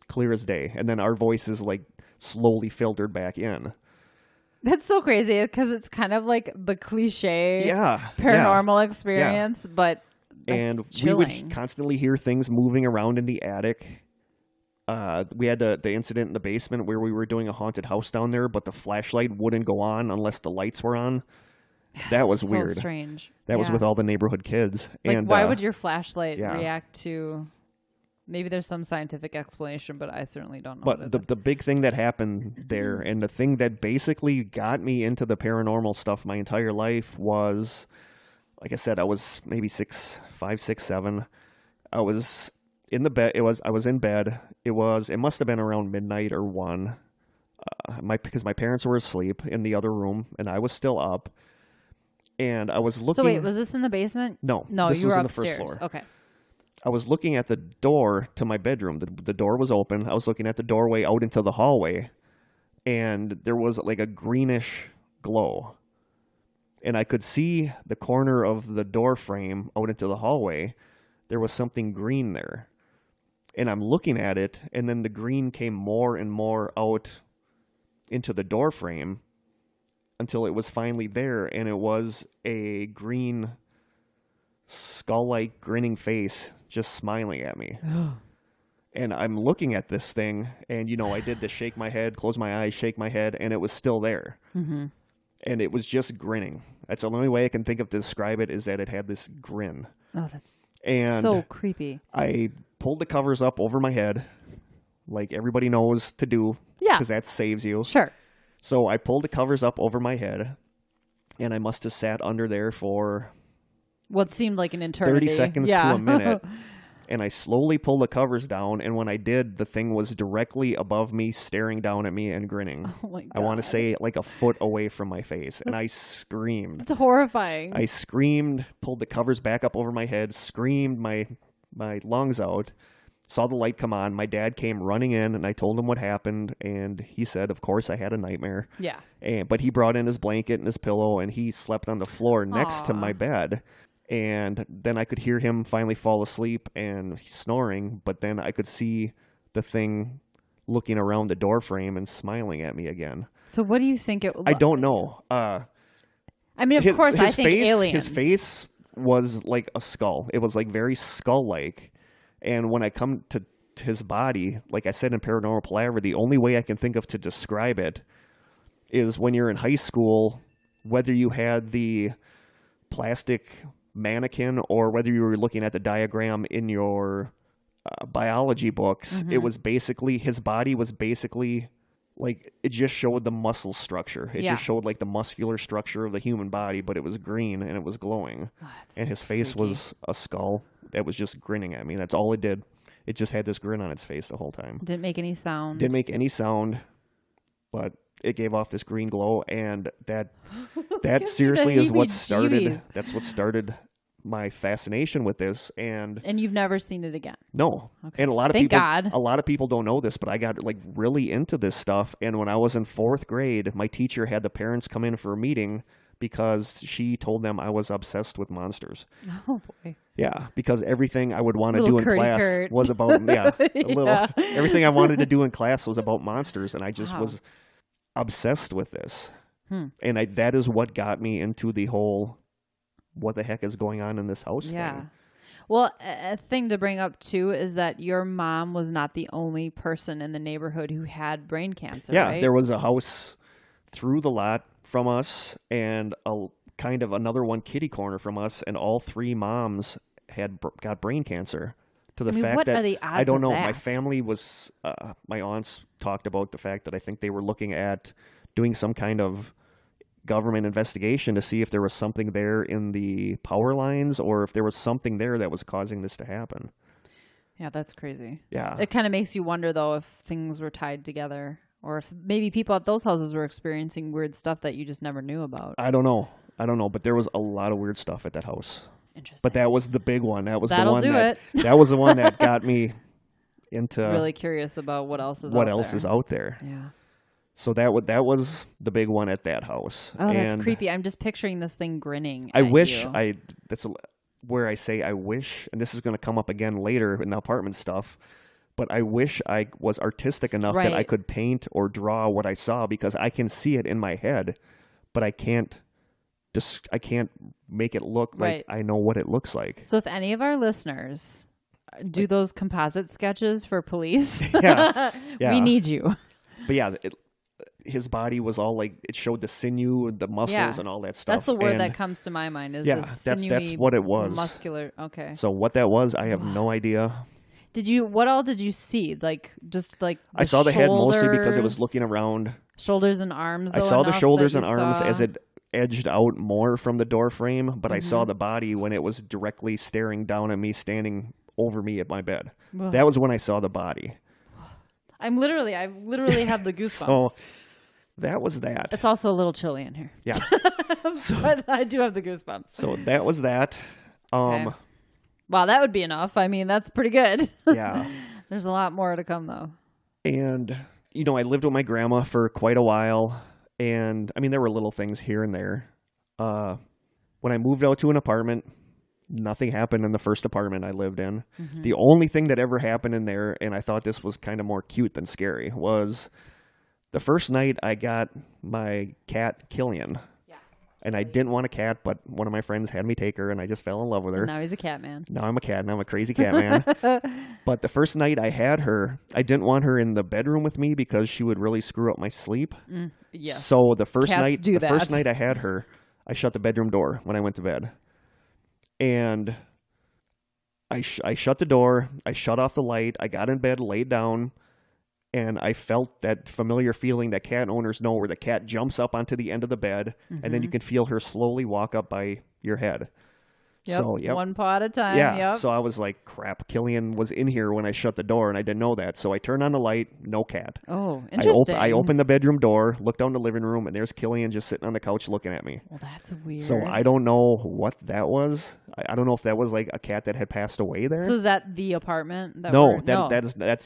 Speaker 1: clear as day. And then our voices like slowly filtered back in.
Speaker 2: That's so crazy because it's kind of like the cliche paranormal experience, but
Speaker 1: and
Speaker 2: chilling.
Speaker 1: We would constantly hear things moving around in the attic. We had the incident in the basement where we were doing a haunted house down there, but the flashlight wouldn't go on unless the lights were on. That was weird.
Speaker 2: So strange.
Speaker 1: That was with all the neighborhood kids.
Speaker 2: Like,
Speaker 1: and
Speaker 2: why would your flashlight react to? Maybe there's some scientific explanation, but I certainly don't know.
Speaker 1: But the big thing that happened there, and the thing that basically got me into the paranormal stuff my entire life was like I said, I was maybe 5, 6, 7. I was in the bed. I was in bed. It must have been around midnight or 1. Because my parents were asleep in the other room and I was still up. And I was looking.
Speaker 2: So wait, was this in the basement?
Speaker 1: No,
Speaker 2: this
Speaker 1: you
Speaker 2: were
Speaker 1: was on
Speaker 2: upstairs.
Speaker 1: the first floor.
Speaker 2: Okay.
Speaker 1: I was looking at the door to my bedroom. The door was open. I was looking at the doorway out into the hallway, and there was like a greenish glow. And I could see the corner of the door frame out into the hallway. There was something green there. And I'm looking at it, and then the green came more and more out into the door frame until it was finally there, and it was a green skull-like grinning face just smiling at me. And I'm looking at this thing, and I did the shake my head, close my eyes, shake my head, and it was still there.
Speaker 2: Mm-hmm.
Speaker 1: And it was just grinning. That's the only way I can think of to describe it, is that it had this grin.
Speaker 2: Oh, that's
Speaker 1: and
Speaker 2: so creepy.
Speaker 1: I pulled the covers up over my head, like everybody knows to do.
Speaker 2: Yeah.
Speaker 1: Because that saves you.
Speaker 2: Sure.
Speaker 1: So I pulled the covers up over my head, and I must have sat under there for
Speaker 2: what seemed like an eternity.
Speaker 1: 30 seconds to a minute. And I slowly pulled the covers down, and when I did, the thing was directly above me, staring down at me and grinning.
Speaker 2: Oh my God.
Speaker 1: I want to say like a foot away from my face, and I screamed.
Speaker 2: It's horrifying.
Speaker 1: I screamed, pulled the covers back up over my head, screamed my lungs out, saw the light come on. My dad came running in, and I told him what happened, and he said, of course, I had a nightmare.
Speaker 2: Yeah.
Speaker 1: But he brought in his blanket and his pillow, and he slept on the floor next to my bed. And then I could hear him finally fall asleep and snoring, but then I could see the thing looking around the door frame and smiling at me again.
Speaker 2: So what do you think it...
Speaker 1: I don't know.
Speaker 2: I mean, of course, I think aliens.
Speaker 1: His face was like a skull. It was like very skull-like. And when I come to his body, like I said in Paranormal Palaver, the only way I can think of to describe it is when you're in high school, whether you had the plastic mannequin or whether you were looking at the diagram in your biology books, it was basically, his body was basically like, it just showed the muscle structure. It just showed like the muscular structure of the human body, but it was green and it was glowing. Oh, and his face
Speaker 2: freaky.
Speaker 1: was a skull that was just grinning at me. That's all it did. It just had this grin on its face the whole time.
Speaker 2: Didn't make any sound.
Speaker 1: Didn't make any sound, but it gave off this green glow, and that seriously is what started. That's what started my fascination with this, and
Speaker 2: you've never seen it again.
Speaker 1: No. Okay. And a lot of people don't know this, but I got like really into this stuff, and when I was in 4th grade, my teacher had the parents come in for a meeting because she told them I was obsessed with monsters.
Speaker 2: Oh boy.
Speaker 1: Yeah, because everything I would want to do in
Speaker 2: Kurty
Speaker 1: class
Speaker 2: Kurt.
Speaker 1: was about everything I wanted to do in class was about monsters, and I just was obsessed with this. And that is what got me into the whole what the heck is going on in this house thing.
Speaker 2: Well, a thing to bring up too is that your mom was not the only person in the neighborhood who had brain cancer.
Speaker 1: Yeah,
Speaker 2: right?
Speaker 1: There was a house through the lot from us and a kind of another one kitty corner from us, and all 3 moms got brain cancer. To the fact
Speaker 2: what
Speaker 1: that
Speaker 2: are the odds
Speaker 1: I don't know,
Speaker 2: of that?
Speaker 1: my family was my aunts talked about the fact that I think they were looking at doing some kind of government investigation to see if there was something there in the power lines or if there was something there that was causing this to happen.
Speaker 2: Yeah, that's crazy.
Speaker 1: Yeah.
Speaker 2: It kind of makes you wonder, though, if things were tied together or if maybe people at those houses were experiencing weird stuff that you just never knew about.
Speaker 1: I don't know, but there was a lot of weird stuff at that house.
Speaker 2: Interesting.
Speaker 1: But that was the big one. That was
Speaker 2: That'll
Speaker 1: the one
Speaker 2: do it.
Speaker 1: That was the one that got me into
Speaker 2: really curious about what else is
Speaker 1: out there.
Speaker 2: Yeah.
Speaker 1: So that was the big one at that house.
Speaker 2: Oh, that's creepy. I'm just picturing this thing grinning.
Speaker 1: That's where I say I wish, and this is going to come up again later in the apartment stuff, but I wish I was artistic enough that I could paint or draw what I saw, because I can see it in my head, but I can't make it look like I know what it looks like.
Speaker 2: So if any of our listeners do those composite sketches for police, we need you.
Speaker 1: But yeah, his body was all like, it showed the sinew, the muscles, and all that stuff.
Speaker 2: That's the word that comes to my mind is
Speaker 1: that's what it was.
Speaker 2: Muscular. Okay.
Speaker 1: So what that was, I have no idea.
Speaker 2: What all did you see? Like, just like
Speaker 1: I saw the head mostly because it was looking around.
Speaker 2: Shoulders and arms.
Speaker 1: I saw the shoulders and arms edged out more from the door frame, but I saw the body when it was directly staring down at me, standing over me at my bed.
Speaker 2: Ugh.
Speaker 1: That was when I saw the body.
Speaker 2: I literally have the goosebumps.
Speaker 1: So that was that.
Speaker 2: It's also a little chilly in here.
Speaker 1: Yeah.
Speaker 2: But I do have the goosebumps.
Speaker 1: So that was that.
Speaker 2: Okay. Wow, that would be enough. I mean, that's pretty good.
Speaker 1: Yeah.
Speaker 2: There's a lot more to come, though.
Speaker 1: And, you know, I lived with my grandma for quite a while. And, I mean, there were little things here and there. When I moved out to an apartment, nothing happened in the first apartment I lived in. Mm-hmm. The only thing that ever happened in there, and I thought this was kind of more cute than scary, was the first night I got my cat, Killian. And I didn't want a cat, but one of my friends had me take her, and I just fell in love with her.
Speaker 2: And now he's a cat man.
Speaker 1: Now I'm a cat, and I'm a crazy cat man. But the first night I had her, I didn't want her in the bedroom with me because she would really screw up my sleep.
Speaker 2: Yes.
Speaker 1: So the first
Speaker 2: Cats
Speaker 1: first night I had her, I shut the bedroom door when I went to bed. And I shut the door, I shut off the light, I got in bed, laid down, and I felt that familiar feeling that cat owners know where the cat jumps up onto the end of the bed, and then you can feel her slowly walk up by your head.
Speaker 2: Yep.
Speaker 1: So,
Speaker 2: One paw at a time.
Speaker 1: Yeah.
Speaker 2: Yep.
Speaker 1: So I was like, crap, Killian was in here when I shut the door, and I didn't know that. So I turned on the light, no cat.
Speaker 2: Oh, interesting.
Speaker 1: I opened the bedroom door, looked down the living room, and there's Killian just sitting on the couch looking at me.
Speaker 2: Well, that's weird.
Speaker 1: So I don't know what that was. I don't know if that was like a cat that had passed away there.
Speaker 2: So is that the apartment?
Speaker 1: That's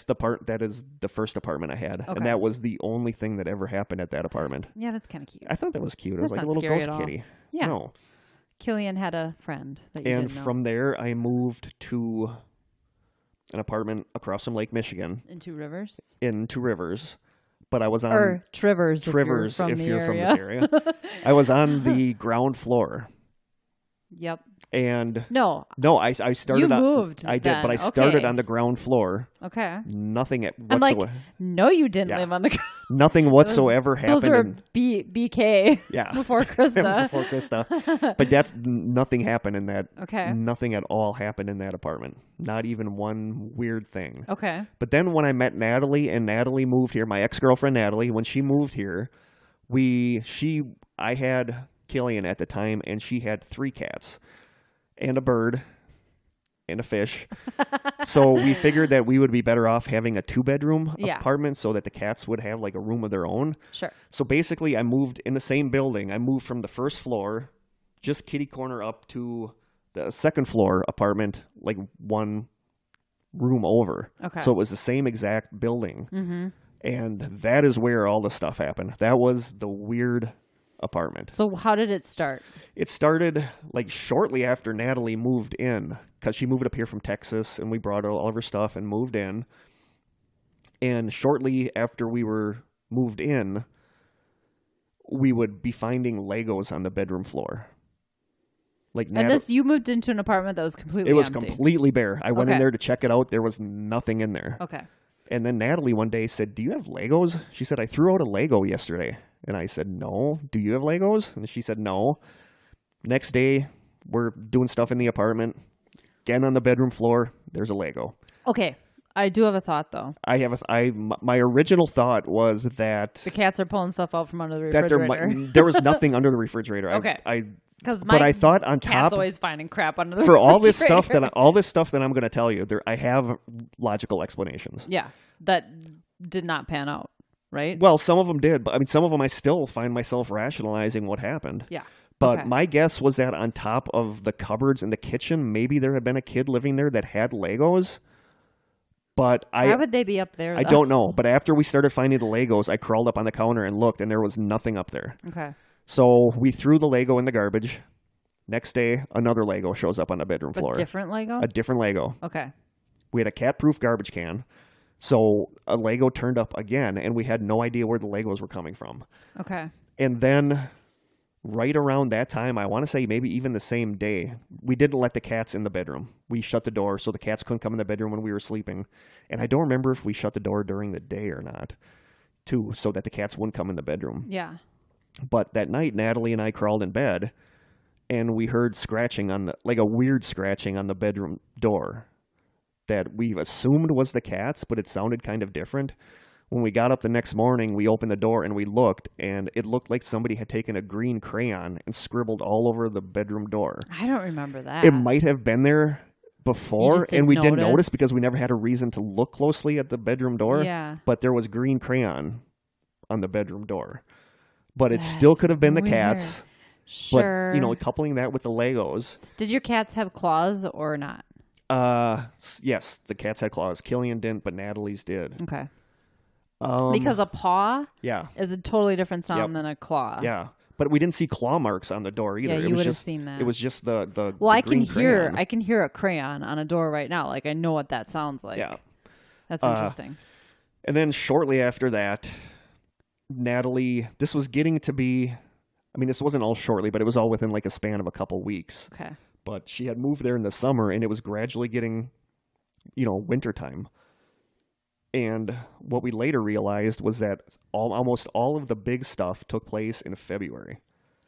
Speaker 1: the part. That is the first apartment I had,
Speaker 2: Okay.
Speaker 1: and that was the only thing that ever happened at that apartment.
Speaker 2: Yeah, that's kind of cute.
Speaker 1: I thought that was cute. It was
Speaker 2: That's
Speaker 1: like a
Speaker 2: not
Speaker 1: little
Speaker 2: scary
Speaker 1: ghost
Speaker 2: at all.
Speaker 1: kitty.
Speaker 2: Yeah.
Speaker 1: No.
Speaker 2: Killian had a friend that you
Speaker 1: And
Speaker 2: didn't know.
Speaker 1: from there, I moved to an apartment across from Lake Michigan
Speaker 2: In Two Rivers?
Speaker 1: in Two Rivers. But I was on
Speaker 2: Or Trivers,
Speaker 1: Trivers
Speaker 2: if you're from
Speaker 1: this area. I was on the ground floor.
Speaker 2: Yep.
Speaker 1: And
Speaker 2: No,
Speaker 1: I started.
Speaker 2: you moved.
Speaker 1: I did,
Speaker 2: then.
Speaker 1: but I started
Speaker 2: Okay.
Speaker 1: on the ground floor.
Speaker 2: Okay.
Speaker 1: Nothing
Speaker 2: I'm like,
Speaker 1: whatsoever.
Speaker 2: no, you didn't
Speaker 1: Yeah.
Speaker 2: live on the ground.
Speaker 1: Nothing whatsoever happened.
Speaker 2: Those were
Speaker 1: in,
Speaker 2: BK
Speaker 1: yeah.
Speaker 2: before Krista.
Speaker 1: Before Krista. But nothing happened in that.
Speaker 2: Okay.
Speaker 1: Nothing at all happened in that apartment. Not even one weird thing.
Speaker 2: Okay.
Speaker 1: But then when I met Natalie and Natalie moved here, my ex-girlfriend Natalie, when she moved here, I had Killian at the time, and she had 3 cats and a bird and a fish. So we figured that we would be better off having a 2-bedroom apartment so that the cats would have like a room of their own.
Speaker 2: Sure.
Speaker 1: So basically I moved in the same building. I moved from the first floor, just kitty corner, up to the second floor apartment, like one room over.
Speaker 2: Okay.
Speaker 1: So it was the same exact building. Mm-hmm. And that is where all the stuff happened. That was the weird apartment.
Speaker 2: So how did it start?
Speaker 1: It started like shortly after Natalie moved in, because she moved up here from Texas, and we brought all of her stuff and moved in. And shortly after we were moved in, we would be finding Legos on the bedroom floor. Like,
Speaker 2: And you moved into an apartment that was completely
Speaker 1: it was
Speaker 2: empty.
Speaker 1: completely bare. I went in
Speaker 2: Okay.
Speaker 1: there to check it out. There was nothing in there.
Speaker 2: Okay.
Speaker 1: And then Natalie one day said, "Do you have Legos?" She said, "I threw out a Lego yesterday." And I said, "No." "Do you have Legos?" And she said, "No." Next day, we're doing stuff in the apartment. Again on the bedroom floor, there's a Lego.
Speaker 2: Okay. I do have a thought, though.
Speaker 1: My original thought was that
Speaker 2: The cats are pulling stuff out from under the refrigerator.
Speaker 1: there was nothing under the refrigerator.
Speaker 2: Okay.
Speaker 1: But I thought on
Speaker 2: cat's
Speaker 1: top,
Speaker 2: always finding crap under the
Speaker 1: for
Speaker 2: refrigerator.
Speaker 1: all this stuff that I'm going to tell you, I have logical explanations.
Speaker 2: Yeah. That did not pan out, right?
Speaker 1: Well, some of them did, but I mean, some of them I still find myself rationalizing what happened.
Speaker 2: Yeah.
Speaker 1: But
Speaker 2: Okay.
Speaker 1: my guess was that on top of the cupboards in the kitchen, maybe there had been a kid living there that had Legos. But
Speaker 2: Why would they be up there,
Speaker 1: I
Speaker 2: though?
Speaker 1: don't know. But after we started finding the Legos, I crawled up on the counter and looked, and there was nothing up there.
Speaker 2: Okay.
Speaker 1: So we threw the Lego in the garbage. Next day, another Lego shows up on the bedroom floor.
Speaker 2: A different Lego?
Speaker 1: A different Lego.
Speaker 2: Okay.
Speaker 1: We had a cat-proof garbage can. So a Lego turned up again, and we had no idea where the Legos were coming from.
Speaker 2: Okay.
Speaker 1: And then right around that time, I want to say maybe even the same day, we didn't let the cats in the bedroom. We shut the door so the cats couldn't come in the bedroom when we were sleeping. And I don't remember if we shut the door during the day or not, too, so that the cats wouldn't come in the bedroom.
Speaker 2: Yeah.
Speaker 1: But that night, Natalie and I crawled in bed, and we heard scratching a weird scratching on the bedroom door that we assumed was the cats, but it sounded kind of different. When we got up the next morning, we opened the door and we looked, and it looked like somebody had taken a green crayon and scribbled all over the bedroom door.
Speaker 2: I don't remember that.
Speaker 1: It might have been there before, and we didn't notice
Speaker 2: notice
Speaker 1: because we never had a reason to look closely at the bedroom door.
Speaker 2: Yeah.
Speaker 1: But there was green crayon on the bedroom door. But it
Speaker 2: That's
Speaker 1: still could have been the
Speaker 2: weird.
Speaker 1: cats.
Speaker 2: Sure.
Speaker 1: But, coupling that with the Legos.
Speaker 2: Did your cats have claws or not?
Speaker 1: Yes, the cats had claws. Killian didn't, but Natalie's did.
Speaker 2: Okay. Because a paw is a totally different sound than a claw.
Speaker 1: Yeah. But we didn't see claw marks on the door either.
Speaker 2: Yeah, you
Speaker 1: would
Speaker 2: have seen that.
Speaker 1: It was just the
Speaker 2: Well, I
Speaker 1: green crayon.
Speaker 2: I can hear a crayon on a door right now. Like, I know what that sounds like.
Speaker 1: Yeah.
Speaker 2: That's interesting.
Speaker 1: And then shortly after that, Natalie, this was getting to be, this wasn't all shortly, but it was all within like a span of a couple weeks.
Speaker 2: Okay.
Speaker 1: But she had moved there in the summer, and it was gradually getting, wintertime. And what we later realized was that almost all of the big stuff took place in February.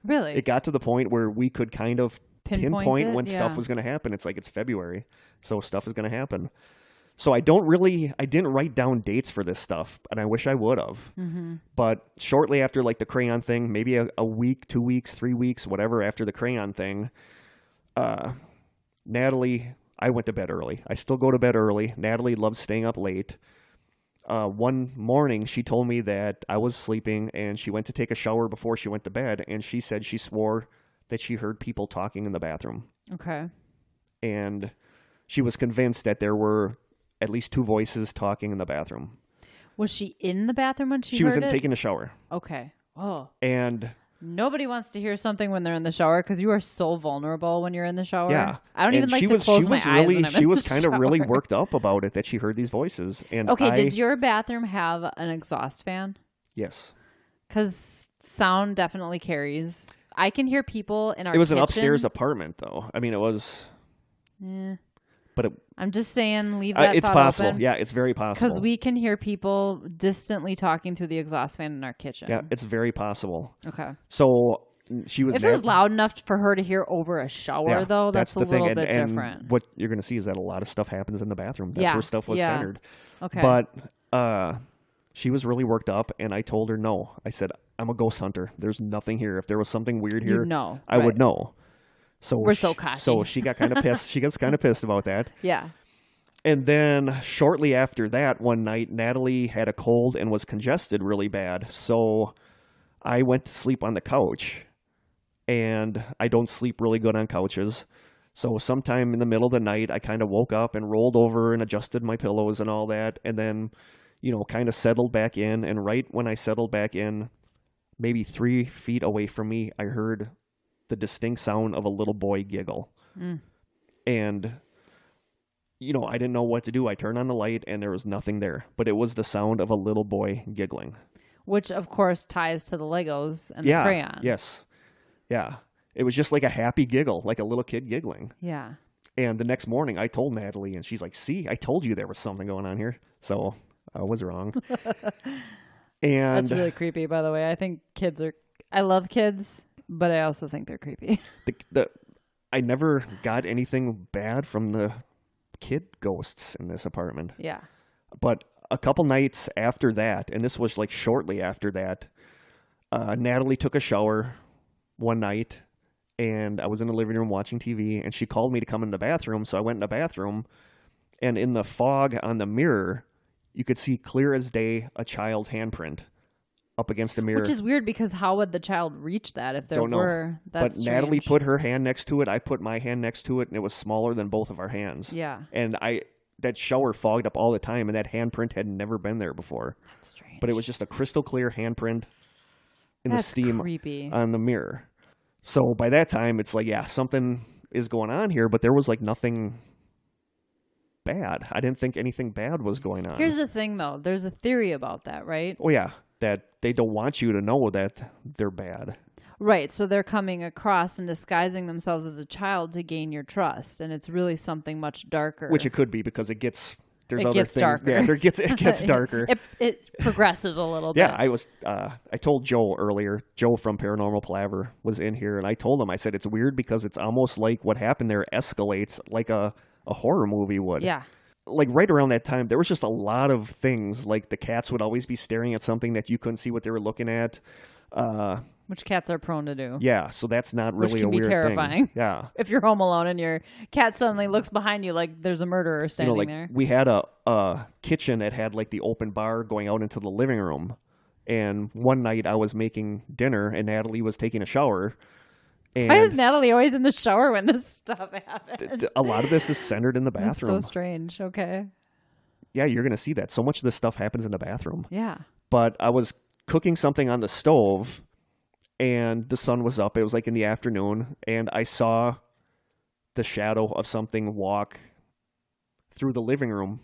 Speaker 2: Really?
Speaker 1: It got to the point where we could kind of pinpoint when stuff was going to happen. It's like, it's February, so stuff is going to happen. So I didn't write down dates for this stuff, and I wish I would have. Mm-hmm. But shortly after like the crayon thing, maybe a week, 2 weeks, 3 weeks, whatever, after the crayon thing, Natalie, I went to bed early. I still go to bed early. Natalie loves staying up late. One morning, she told me that I was sleeping, and she went to take a shower before she went to bed, and she said she swore that she heard people talking in the bathroom.
Speaker 2: Okay.
Speaker 1: And she was convinced that there were at least 2 voices talking in the bathroom.
Speaker 2: Was she in the bathroom when she heard
Speaker 1: She was
Speaker 2: it?
Speaker 1: taking a shower.
Speaker 2: Okay. Oh.
Speaker 1: And
Speaker 2: nobody wants to hear something when they're in the shower because you are so vulnerable when you're in the shower.
Speaker 1: yeah,
Speaker 2: I don't even
Speaker 1: and
Speaker 2: like
Speaker 1: she
Speaker 2: to
Speaker 1: was,
Speaker 2: close
Speaker 1: she
Speaker 2: my
Speaker 1: was
Speaker 2: eyes
Speaker 1: really,
Speaker 2: when I'm
Speaker 1: She
Speaker 2: in
Speaker 1: was
Speaker 2: the
Speaker 1: kind of really
Speaker 2: shower.
Speaker 1: worked up about it that she heard these voices. And
Speaker 2: okay, did your bathroom have an exhaust fan?
Speaker 1: Yes.
Speaker 2: Because sound definitely carries. I can hear people in our
Speaker 1: It was
Speaker 2: kitchen.
Speaker 1: an upstairs apartment, though. It was...
Speaker 2: Yeah.
Speaker 1: But
Speaker 2: I'm just saying, leave that
Speaker 1: it's
Speaker 2: thought
Speaker 1: possible.
Speaker 2: open.
Speaker 1: Yeah, it's very possible.
Speaker 2: Because we can hear people distantly talking through the exhaust fan in our kitchen.
Speaker 1: Yeah, it's very possible.
Speaker 2: Okay.
Speaker 1: So she was...
Speaker 2: If it's loud enough for her to hear over a shower, though, that's a
Speaker 1: the thing.
Speaker 2: little bit
Speaker 1: and
Speaker 2: different.
Speaker 1: What you're going to see is that a lot of stuff happens in the bathroom. That's where stuff was centered.
Speaker 2: Okay.
Speaker 1: But she was really worked up, and I told her no. I said, I'm a ghost hunter. There's nothing here. If there was something weird here, I would know. So
Speaker 2: we're so cocky.
Speaker 1: So she got kind of pissed. She gets kind of pissed about that.
Speaker 2: Yeah.
Speaker 1: And then shortly after that, one night, Natalie had a cold and was congested really bad. So I went to sleep on the couch, and I don't sleep really good on couches. So sometime in the middle of the night, I kind of woke up and rolled over and adjusted my pillows and all that, and then, kind of settled back in. And right when I settled back in, maybe 3 feet away from me, I heard the distinct sound of a little boy giggle. And... I didn't know what to do. I turned on the light, and there was nothing there. But it was the sound of a little boy giggling.
Speaker 2: Which, of course, ties to the Legos and the crayon.
Speaker 1: Yes. Yeah. It was just like a happy giggle, like a little kid giggling.
Speaker 2: Yeah.
Speaker 1: And the next morning, I told Natalie, and she's like, see, I told you there was something going on here. So I was wrong. And
Speaker 2: that's really creepy, by the way. I think I love kids, but I also think they're creepy.
Speaker 1: I never got anything bad from the kid ghosts in this apartment.
Speaker 2: Yeah.
Speaker 1: But a couple nights after that, and this was like shortly after that, Natalie took a shower one night, and I was in the living room watching TV, and she called me to come in the bathroom. So I went in the bathroom, and in the fog on the mirror, you could see clear as day a child's handprint up against the mirror.
Speaker 2: Which is weird, because how would the child reach that if there
Speaker 1: Don't know.
Speaker 2: were? That's
Speaker 1: but Natalie
Speaker 2: strange.
Speaker 1: put her hand next to it. I put my hand next to it, and it was smaller than both of our hands.
Speaker 2: Yeah.
Speaker 1: And that shower fogged up all the time, and that handprint had never been there before.
Speaker 2: That's strange.
Speaker 1: But it was just a crystal clear handprint in the steam
Speaker 2: creepy.
Speaker 1: on the mirror. So by that time, it's like, yeah, something is going on here, but there was like nothing bad. I didn't think anything bad was going on.
Speaker 2: Here's the thing, though. There's a theory about that, right?
Speaker 1: Oh, yeah. That they don't want you to know that they're bad.
Speaker 2: Right. So they're coming across and disguising themselves as a child to gain your trust. And it's really something much darker.
Speaker 1: Which it could be, because it gets... There's
Speaker 2: it
Speaker 1: other
Speaker 2: gets
Speaker 1: things.
Speaker 2: darker.
Speaker 1: Yeah, it gets darker.
Speaker 2: it progresses a little bit.
Speaker 1: Yeah, I told Joe earlier, Joe from Paranormal Palaver was in here, and I told him, I said, it's weird because it's almost like what happened there escalates like a horror movie would.
Speaker 2: Yeah.
Speaker 1: like right around that time, there was just a lot of things. Like the cats would always be staring at something that you couldn't see what they were looking at.
Speaker 2: Which cats are prone to do.
Speaker 1: Yeah, so that's not
Speaker 2: Which
Speaker 1: really
Speaker 2: can
Speaker 1: a
Speaker 2: be
Speaker 1: weird
Speaker 2: terrifying.
Speaker 1: thing. Yeah.
Speaker 2: If you're home alone and your cat suddenly looks behind you like there's a murderer standing
Speaker 1: like
Speaker 2: there.
Speaker 1: we had a kitchen that had like the open bar going out into the living room. And one night I was making dinner and Natalie was taking a shower. And
Speaker 2: Why is Natalie always in the shower when this stuff happens?
Speaker 1: a lot of this is centered in the
Speaker 2: That's
Speaker 1: bathroom.
Speaker 2: so strange. Okay.
Speaker 1: Yeah, you're going to see that. So much of this stuff happens in the bathroom.
Speaker 2: Yeah.
Speaker 1: But I was cooking something on the stove and the sun was up. It was like in the afternoon. And I saw the shadow of something walk through the living room,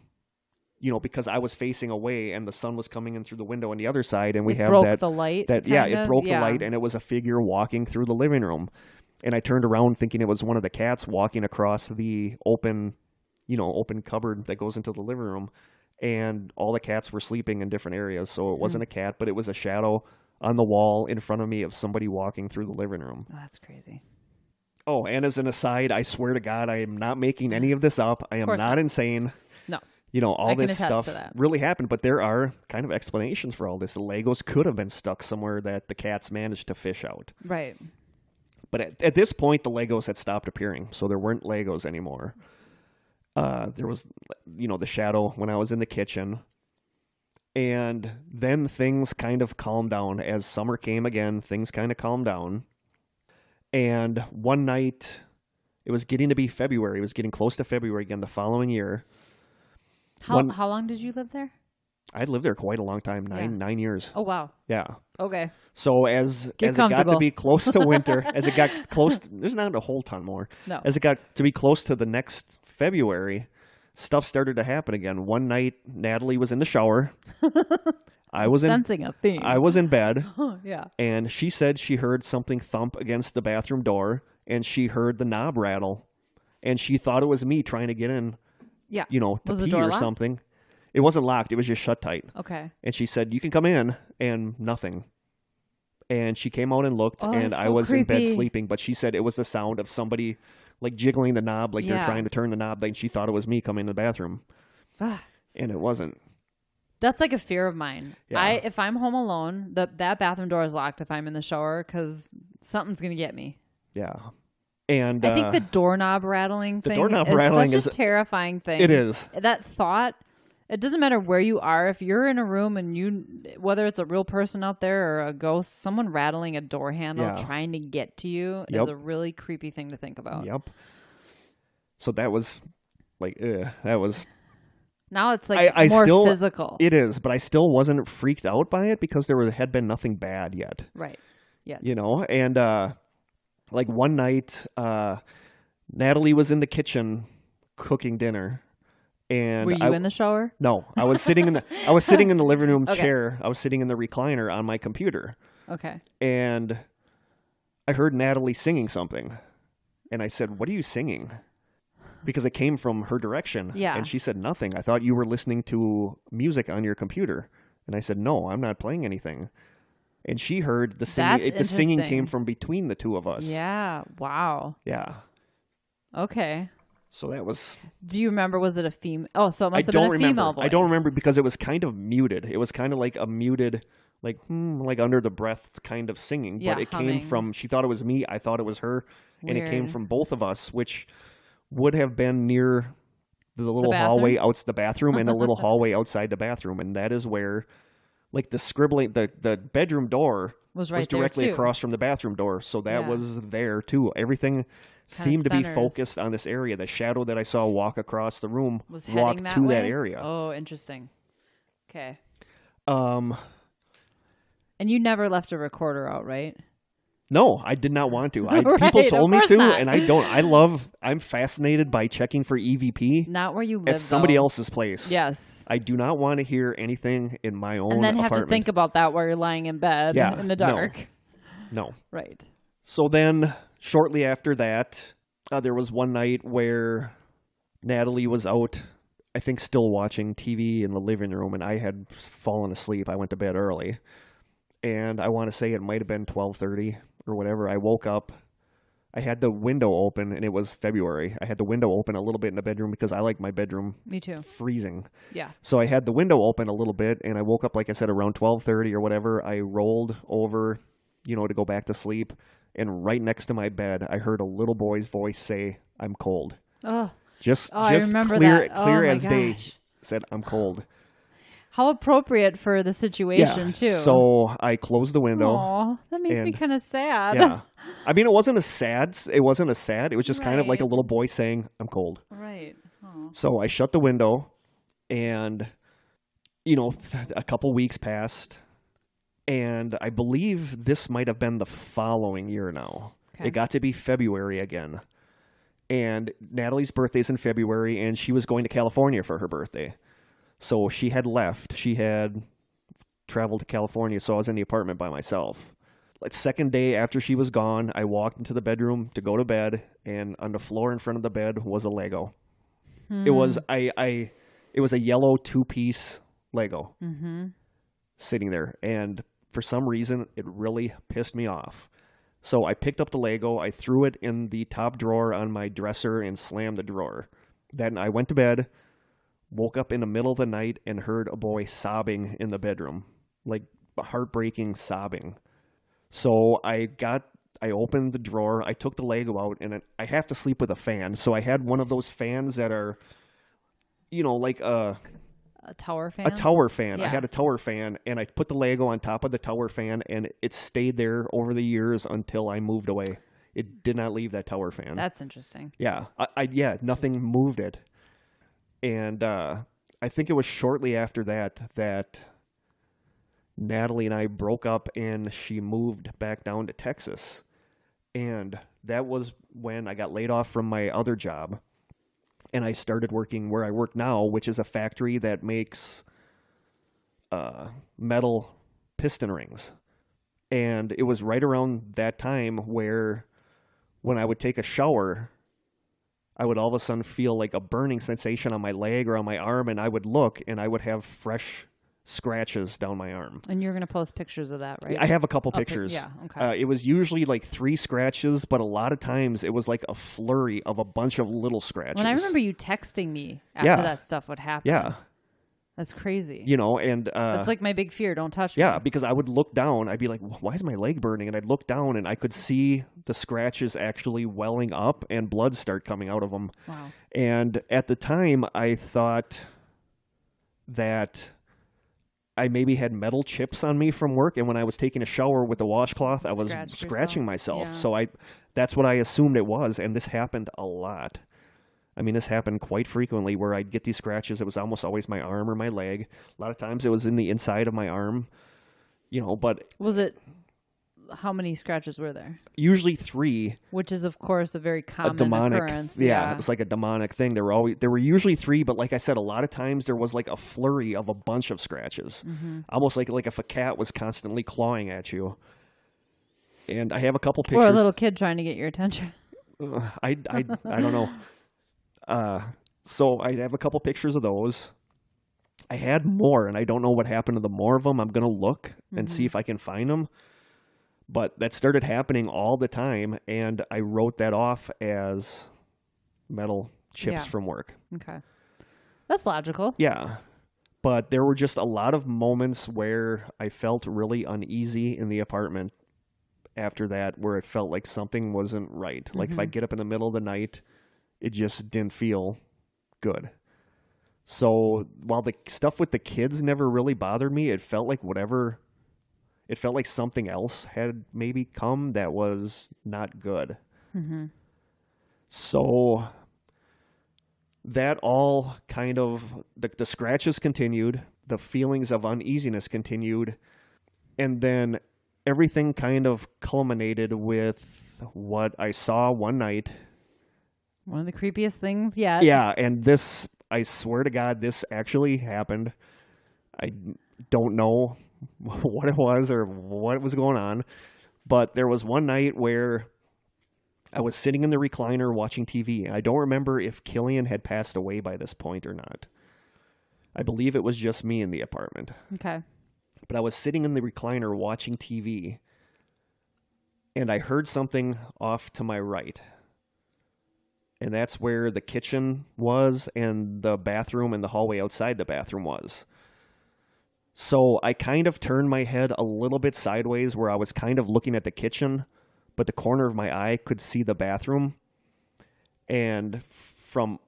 Speaker 1: you know, because I was facing away and the sun was coming in through the window on the other side. And we have
Speaker 2: broke the light.
Speaker 1: it broke the light and it was a figure walking through the living room. And I turned around thinking it was one of the cats walking across the open cupboard that goes into the living room. And all the cats were sleeping in different areas. So it wasn't a cat, but it was a shadow on the wall in front of me of somebody walking through the living room.
Speaker 2: Oh, that's crazy.
Speaker 1: Oh, and as an aside, I swear to God, I am not making any of this up. I am not insane.
Speaker 2: No.
Speaker 1: You know, all this
Speaker 2: attest
Speaker 1: stuff
Speaker 2: to that.
Speaker 1: really happened, but there are kind of explanations for all this. The Legos could have been stuck somewhere that the cats managed to fish out.
Speaker 2: Right.
Speaker 1: But at this point, the Legos had stopped appearing, so there weren't Legos anymore. There was, the shadow when I was in the kitchen. And then things kind of calmed down. As summer came again, things kind of calmed down. And one night, it was getting to be February. It was getting close to February again the following year.
Speaker 2: How long did you live there?
Speaker 1: I'd lived there quite a long time, nine years.
Speaker 2: Oh, wow.
Speaker 1: Yeah.
Speaker 2: Okay.
Speaker 1: So as it got to be close to winter, there's not a whole ton more.
Speaker 2: No.
Speaker 1: As it got to be close to the next February, stuff started to happen again. One night, Natalie was in the shower. I was
Speaker 2: sensing a theme.
Speaker 1: I was in bed.
Speaker 2: Yeah.
Speaker 1: And she said she heard something thump against the bathroom door, and she heard the knob rattle, and she thought it was me trying to get in.
Speaker 2: Yeah.
Speaker 1: To
Speaker 2: was the
Speaker 1: pee
Speaker 2: door
Speaker 1: or
Speaker 2: locked?
Speaker 1: something. It wasn't locked. It was just shut tight.
Speaker 2: Okay.
Speaker 1: And she said, "You can come in," and nothing. And she came out and looked, and I was in bed sleeping. But she said it was the sound of somebody like jiggling the knob, like they're trying to turn the knob. And she thought it was me coming in the bathroom, and it wasn't.
Speaker 2: That's like a fear of mine.
Speaker 1: Yeah.
Speaker 2: If I'm home alone, that bathroom door is locked if I'm in the shower because something's gonna get me.
Speaker 1: Yeah. And
Speaker 2: I think the doorknob rattling thing
Speaker 1: is
Speaker 2: such a terrifying thing.
Speaker 1: It is.
Speaker 2: That thought. It doesn't matter where you are. If you're in a room and whether it's a real person out there or a ghost, someone rattling a door handle trying to get to you is a really creepy thing to think about.
Speaker 1: Yep. So that was like, that was.
Speaker 2: Now it's like physical.
Speaker 1: It is, but I still wasn't freaked out by it because had been nothing bad yet.
Speaker 2: Right. Yeah.
Speaker 1: And like one night, Natalie was in the kitchen cooking dinner. And
Speaker 2: were you in the shower?
Speaker 1: No, I was sitting in the living room chair. I was sitting in the recliner on my computer.
Speaker 2: Okay.
Speaker 1: And I heard Natalie singing something. And I said, "What are you singing?" Because it came from her direction.
Speaker 2: Yeah.
Speaker 1: And she said, "Nothing. I thought you were listening to music on your computer." And I said, "No, I'm not playing anything." And she heard the singing. The singing came from between the two of us.
Speaker 2: Yeah. Wow.
Speaker 1: Yeah.
Speaker 2: Okay.
Speaker 1: So that was.
Speaker 2: Do you remember? Was it a female? Oh, so it must have been a female voice.
Speaker 1: I don't remember because it was kind of muted. It was kind of like a muted, like under the breath kind of singing.
Speaker 2: Yeah,
Speaker 1: but it
Speaker 2: humming.
Speaker 1: came from. She thought it was me. I thought it was her, and it came
Speaker 2: Weird.
Speaker 1: from both of us, which would have been near the little hallway out the bathroom and a little hallway outside the bathroom, and that is where, like the scribbling, the bedroom door
Speaker 2: was
Speaker 1: directly
Speaker 2: there too.
Speaker 1: across from the bathroom door, so that was there too. Everything seemed to be focused on this area. The shadow that I saw walk across the room walked to that area.
Speaker 2: Oh, interesting. Okay.
Speaker 1: And
Speaker 2: you never left a recorder out, right?
Speaker 1: No, I did not want to.
Speaker 2: Right,
Speaker 1: people told me to,
Speaker 2: not.
Speaker 1: and I don't. I'm fascinated by checking for EVP.
Speaker 2: Not where you live,
Speaker 1: at somebody else's place.
Speaker 2: Yes.
Speaker 1: I do not want to hear anything in my own
Speaker 2: and then
Speaker 1: apartment.
Speaker 2: have to think about that while you're lying in bed in the dark.
Speaker 1: No.
Speaker 2: Right.
Speaker 1: So then, shortly after that, there was one night where Natalie was out, I think still watching TV in the living room, and I had fallen asleep. I went to bed early. And I want to say it might have been 12:30 or whatever. I woke up I had the window open, and it was February. I had the window open a little bit in the bedroom because I like my bedroom
Speaker 2: Me too.
Speaker 1: freezing.
Speaker 2: Yeah.
Speaker 1: So I had the window open a little bit, and I woke up, like I said, around 12:30 or whatever. I rolled over, to go back to sleep, and right next to my bed, I heard a little boy's voice say, "I'm cold."
Speaker 2: Oh.
Speaker 1: Just
Speaker 2: I remember
Speaker 1: clear,
Speaker 2: that.
Speaker 1: clear
Speaker 2: Oh my
Speaker 1: as day.
Speaker 2: gosh.
Speaker 1: Said, "I'm cold."
Speaker 2: How appropriate for the situation, too.
Speaker 1: So I closed the window.
Speaker 2: Aw, that makes me
Speaker 1: and-
Speaker 2: kind of sad.
Speaker 1: Yeah. I mean, it wasn't a sad. It was just kind of like a
Speaker 2: Right.
Speaker 1: little boy saying, "I'm cold."
Speaker 2: Right. Oh.
Speaker 1: So I shut the window, and a couple weeks passed, and I believe this might have been the following year now.
Speaker 2: Okay.
Speaker 1: It got to be February again. And Natalie's birthday's in February, and she was going to California for her birthday. So she had left. She had traveled to California, so I was in the apartment by myself. Like, second day after she was gone, I walked into the bedroom to go to bed, and on the floor in front of the bed was a Lego. It was it was a yellow 2-piece Lego sitting there, and for some reason it really pissed me off. So I picked up the Lego, I threw it in the top drawer on my dresser and slammed the drawer. Then I went to bed, woke up in the middle of the night, and heard a boy sobbing in the bedroom, like heartbreaking sobbing. So I opened the drawer, I took the Lego out, and I have to sleep with a fan. So I had one of those fans that are, like a
Speaker 2: tower fan?
Speaker 1: a tower fan. I
Speaker 2: Yeah.
Speaker 1: had a tower fan, and I put the Lego on top of the tower fan, and it stayed there over the years until I moved away. It did not leave that tower fan.
Speaker 2: That's interesting.
Speaker 1: Yeah. Nothing moved it. And I think it was shortly after that Natalie and I broke up, and she moved back down to Texas. And that was when I got laid off from my other job. And I started working where I work now, which is a factory that makes metal piston rings. And it was right around that time where when I would take a shower, I would all of a sudden feel like a burning sensation on my leg or on my arm, and I would look, and I would have fresh scratches down my arm.
Speaker 2: And you're going to post pictures of that, right?
Speaker 1: I have a couple
Speaker 2: Oh,
Speaker 1: pictures.
Speaker 2: yeah, okay.
Speaker 1: It was usually like 3 scratches, but a lot of times it was like a flurry of a bunch of little scratches.
Speaker 2: When I remember you texting me after
Speaker 1: Yeah.
Speaker 2: that stuff would happen.
Speaker 1: Yeah.
Speaker 2: That's crazy.
Speaker 1: And
Speaker 2: That's like my big fear. Don't touch me.
Speaker 1: yeah, because I would look down. I'd be like, why is my leg burning? And I'd look down, and I could see the scratches actually welling up and blood start coming out of them.
Speaker 2: Wow.
Speaker 1: And at the time, I thought that I maybe had metal chips on me from work, and when I was taking a shower with the washcloth, I was
Speaker 2: Scratched
Speaker 1: scratching
Speaker 2: yourself.
Speaker 1: myself.
Speaker 2: Yeah.
Speaker 1: So that's what I assumed it was, and this happened a lot. I mean, this happened quite frequently where I'd get these scratches. It was almost always my arm or my leg. A lot of times it was in the inside of my arm, but
Speaker 2: Was it, how many scratches were there?
Speaker 1: usually 3.
Speaker 2: Which is, of course, a very
Speaker 1: A
Speaker 2: common
Speaker 1: demonic,
Speaker 2: occurrence.
Speaker 1: yeah, it's like a demonic thing. There were usually 3, but like I said, a lot of times there was like a flurry of a bunch of scratches, almost like if a cat was constantly clawing at you. And I have a couple pictures.
Speaker 2: Or a little kid trying to get your attention.
Speaker 1: I don't know. So I have a couple pictures of those. I had more, and I don't know what happened to the more of them. I'm gonna look and see if I can find them. But that started happening all the time, and I wrote that off as metal chips
Speaker 2: Yeah.
Speaker 1: from work.
Speaker 2: Okay. That's logical.
Speaker 1: Yeah. But there were just a lot of moments where I felt really uneasy in the apartment after that, where it felt like something wasn't right. Like if I'd get up in the middle of the night, it just didn't feel good. So while the stuff with the kids never really bothered me, it felt like something else had maybe come that was not good. So that all kind of, the scratches continued, the feelings of uneasiness continued, and then everything kind of culminated with what I saw one night.
Speaker 2: One of the creepiest things yet.
Speaker 1: Yeah, and this, I swear to God, this actually happened. I don't know what it was or what was going on, but there was one night where I was sitting in the recliner watching TV. I don't remember if Killian had passed away by this point or not. I believe it was just me in the apartment.
Speaker 2: Okay.
Speaker 1: But I was sitting in the recliner watching TV, and I heard something off to my right. And that's where the kitchen was and the bathroom and the hallway outside the bathroom was. So I kind of turned my head a little bit sideways where I was kind of looking at the kitchen, but the corner of my eye could see the bathroom. And from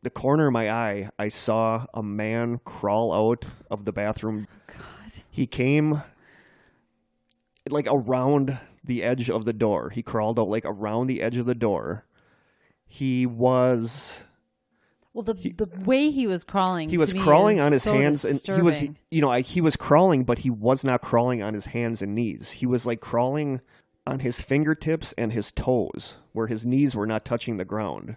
Speaker 1: the corner of my eye, I saw a man crawl out of the bathroom.
Speaker 2: God.
Speaker 1: He came like around the edge of the door. He crawled out like around the edge of the door. He was...
Speaker 2: Well, the way he was crawling,
Speaker 1: he was crawling on his
Speaker 2: so
Speaker 1: hands,
Speaker 2: disturbing.
Speaker 1: and he was, he was crawling, but he was not crawling on his hands and knees. He was like crawling on his fingertips and his toes, where his knees were not touching the ground.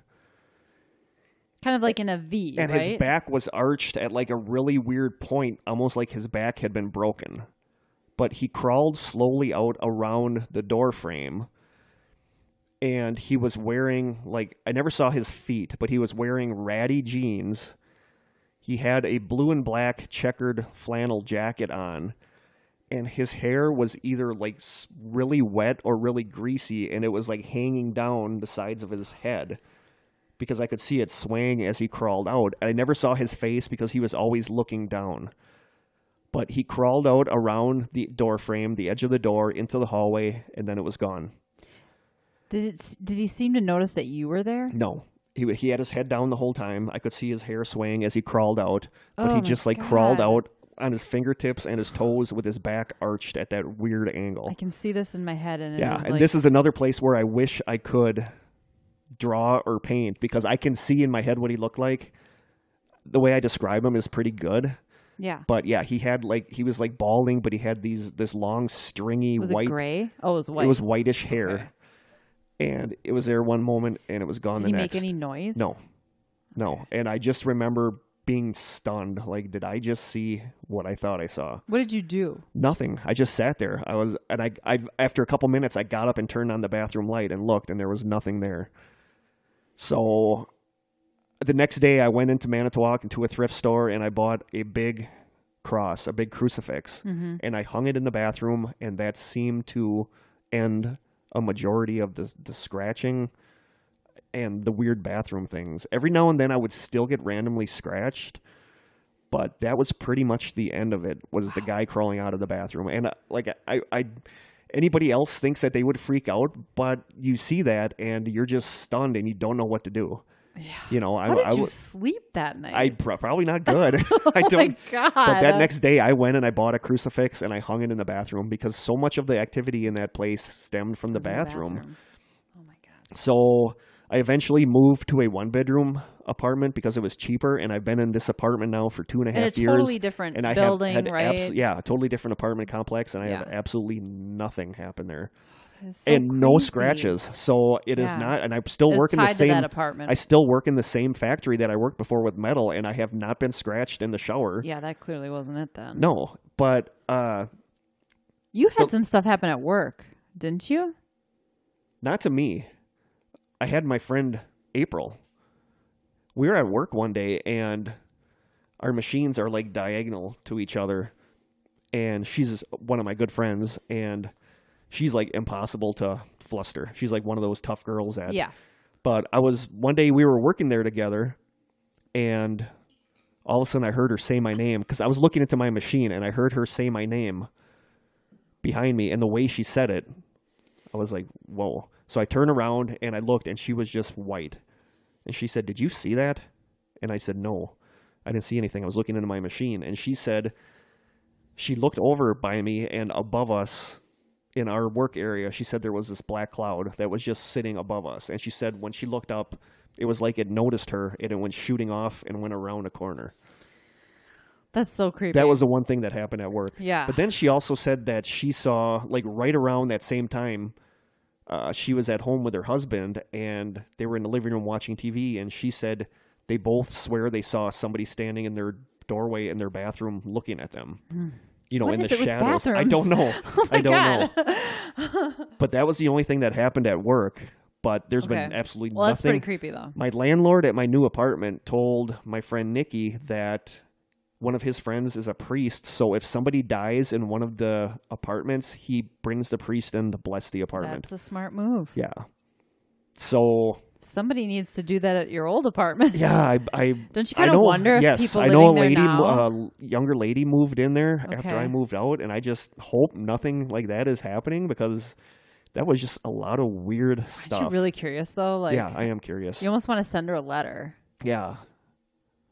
Speaker 2: Kind of like in a V,
Speaker 1: and
Speaker 2: right?
Speaker 1: his back was arched at like a really weird point, almost like his back had been broken. But he crawled slowly out around the door frame. And he was wearing, like, I never saw his feet, but he was wearing ratty jeans. He had a blue and black checkered flannel jacket on. And his hair was either, like, really wet or really greasy. And it was, like, hanging down the sides of his head. Because I could see it swaying as he crawled out. I never saw his face because he was always looking down. But he crawled out around the door frame, the edge of the door, into the hallway, and then it was gone.
Speaker 2: Did he seem to notice that you were there?
Speaker 1: No. He had his head down the whole time. I could see his hair swaying as he crawled out. But
Speaker 2: Oh
Speaker 1: he
Speaker 2: my
Speaker 1: just like
Speaker 2: God.
Speaker 1: crawled out on his fingertips and his toes with his back arched at that weird angle.
Speaker 2: I can see this in my head. And
Speaker 1: Yeah,
Speaker 2: it
Speaker 1: and
Speaker 2: like,
Speaker 1: this is another place where I wish I could draw or paint because I can see in my head what he looked like. The way I describe him is pretty good.
Speaker 2: Yeah.
Speaker 1: But yeah, he was like balding, but he had this long stringy
Speaker 2: Was
Speaker 1: white.
Speaker 2: it gray? Oh, it was white.
Speaker 1: It was whitish hair.
Speaker 2: Okay.
Speaker 1: And it was there one moment, and it was gone
Speaker 2: Did
Speaker 1: the
Speaker 2: he
Speaker 1: next.
Speaker 2: make any noise?
Speaker 1: No. And I just remember being stunned. Like, did I just see what I thought I saw?
Speaker 2: What did you do?
Speaker 1: Nothing. I just sat there. I after a couple minutes, I got up and turned on the bathroom light and looked, and there was nothing there. So the next day, I went into Manitowoc into a thrift store, and I bought a big cross, a big crucifix, and I hung it in the bathroom, and that seemed to end a majority of the scratching and the weird bathroom things. Every now and then I would still get randomly scratched, but that was pretty much the end of it, was the guy crawling out of the bathroom. And I anybody else thinks that they would freak out, but you see that and you're just stunned and you don't know what to do.
Speaker 2: Yeah.
Speaker 1: You know,
Speaker 2: How did you sleep that night?
Speaker 1: I probably not good. I
Speaker 2: Oh
Speaker 1: don't.
Speaker 2: my God.
Speaker 1: But that next day, I went and I bought a crucifix and I hung it in the bathroom because so much of the activity in that place stemmed from the
Speaker 2: Was in
Speaker 1: bathroom.
Speaker 2: Oh my God.
Speaker 1: So I eventually moved to a one-bedroom apartment because it was cheaper, and I've been in this apartment now for 2.5 years.
Speaker 2: In a totally different
Speaker 1: and I
Speaker 2: building,
Speaker 1: have had
Speaker 2: right?
Speaker 1: a totally different apartment complex, and I have
Speaker 2: Yeah.
Speaker 1: absolutely nothing happen there.
Speaker 2: It's so
Speaker 1: And no
Speaker 2: crazy.
Speaker 1: scratches. So it is
Speaker 2: Yeah.
Speaker 1: not, and I still
Speaker 2: It's
Speaker 1: work in the
Speaker 2: tied to
Speaker 1: same
Speaker 2: that apartment.
Speaker 1: I still work in the same factory that I worked before with metal, and I have not been scratched in the shower.
Speaker 2: Yeah, that clearly wasn't it then.
Speaker 1: No, but
Speaker 2: You had some stuff happen at work, didn't you?
Speaker 1: not to me. I had my friend April. We were at work one day, and our machines are like diagonal to each other, and she's one of my good friends, and she's like impossible to fluster. She's like one of those tough girls at.
Speaker 2: Yeah.
Speaker 1: But one day we were working there together, and all of a sudden I heard her say my name because I was looking into my machine, and I heard her say my name behind me, and the way she said it, I was like, whoa. So I turned around and I looked, and she was just white. And she said, "Did you see that?" And I said, "No, I didn't see anything. I was looking into my machine." And she said, she looked over by me, and above us in our work area, she said there was this black cloud that was just sitting above us. And she said when she looked up, it was like it noticed her, and it went shooting off and went around a corner.
Speaker 2: That's so creepy.
Speaker 1: That was the one thing that happened at work.
Speaker 2: Yeah.
Speaker 1: But then she also said that she saw, like right around that same time, she was at home with her husband, and they were in the living room watching TV, and she said they both swear they saw somebody standing in their doorway in their bathroom looking at them. You know,
Speaker 2: What
Speaker 1: in
Speaker 2: is
Speaker 1: the
Speaker 2: it with
Speaker 1: shadows. I
Speaker 2: bathrooms?
Speaker 1: don't know.
Speaker 2: Oh my
Speaker 1: I don't
Speaker 2: God.
Speaker 1: know. But that was the only thing that happened at work. But there's been
Speaker 2: Okay.
Speaker 1: absolutely
Speaker 2: Well, that's
Speaker 1: nothing.
Speaker 2: pretty creepy, though.
Speaker 1: My landlord at my new apartment told my friend Nikki that one of his friends is a priest. So if somebody dies in one of the apartments, he brings the priest in to bless the apartment.
Speaker 2: That's a smart move.
Speaker 1: Yeah. So
Speaker 2: somebody needs to do that at your old apartment.
Speaker 1: Yeah,
Speaker 2: don't you kind of wonder if people
Speaker 1: I know
Speaker 2: living
Speaker 1: a
Speaker 2: there now?
Speaker 1: younger lady moved in there after
Speaker 2: Okay.
Speaker 1: I moved out, and I just hope nothing like that is happening because that was just a lot of weird stuff.
Speaker 2: Aren't you really curious though? Like,
Speaker 1: yeah, I am curious.
Speaker 2: You almost want to send her a letter.
Speaker 1: Yeah,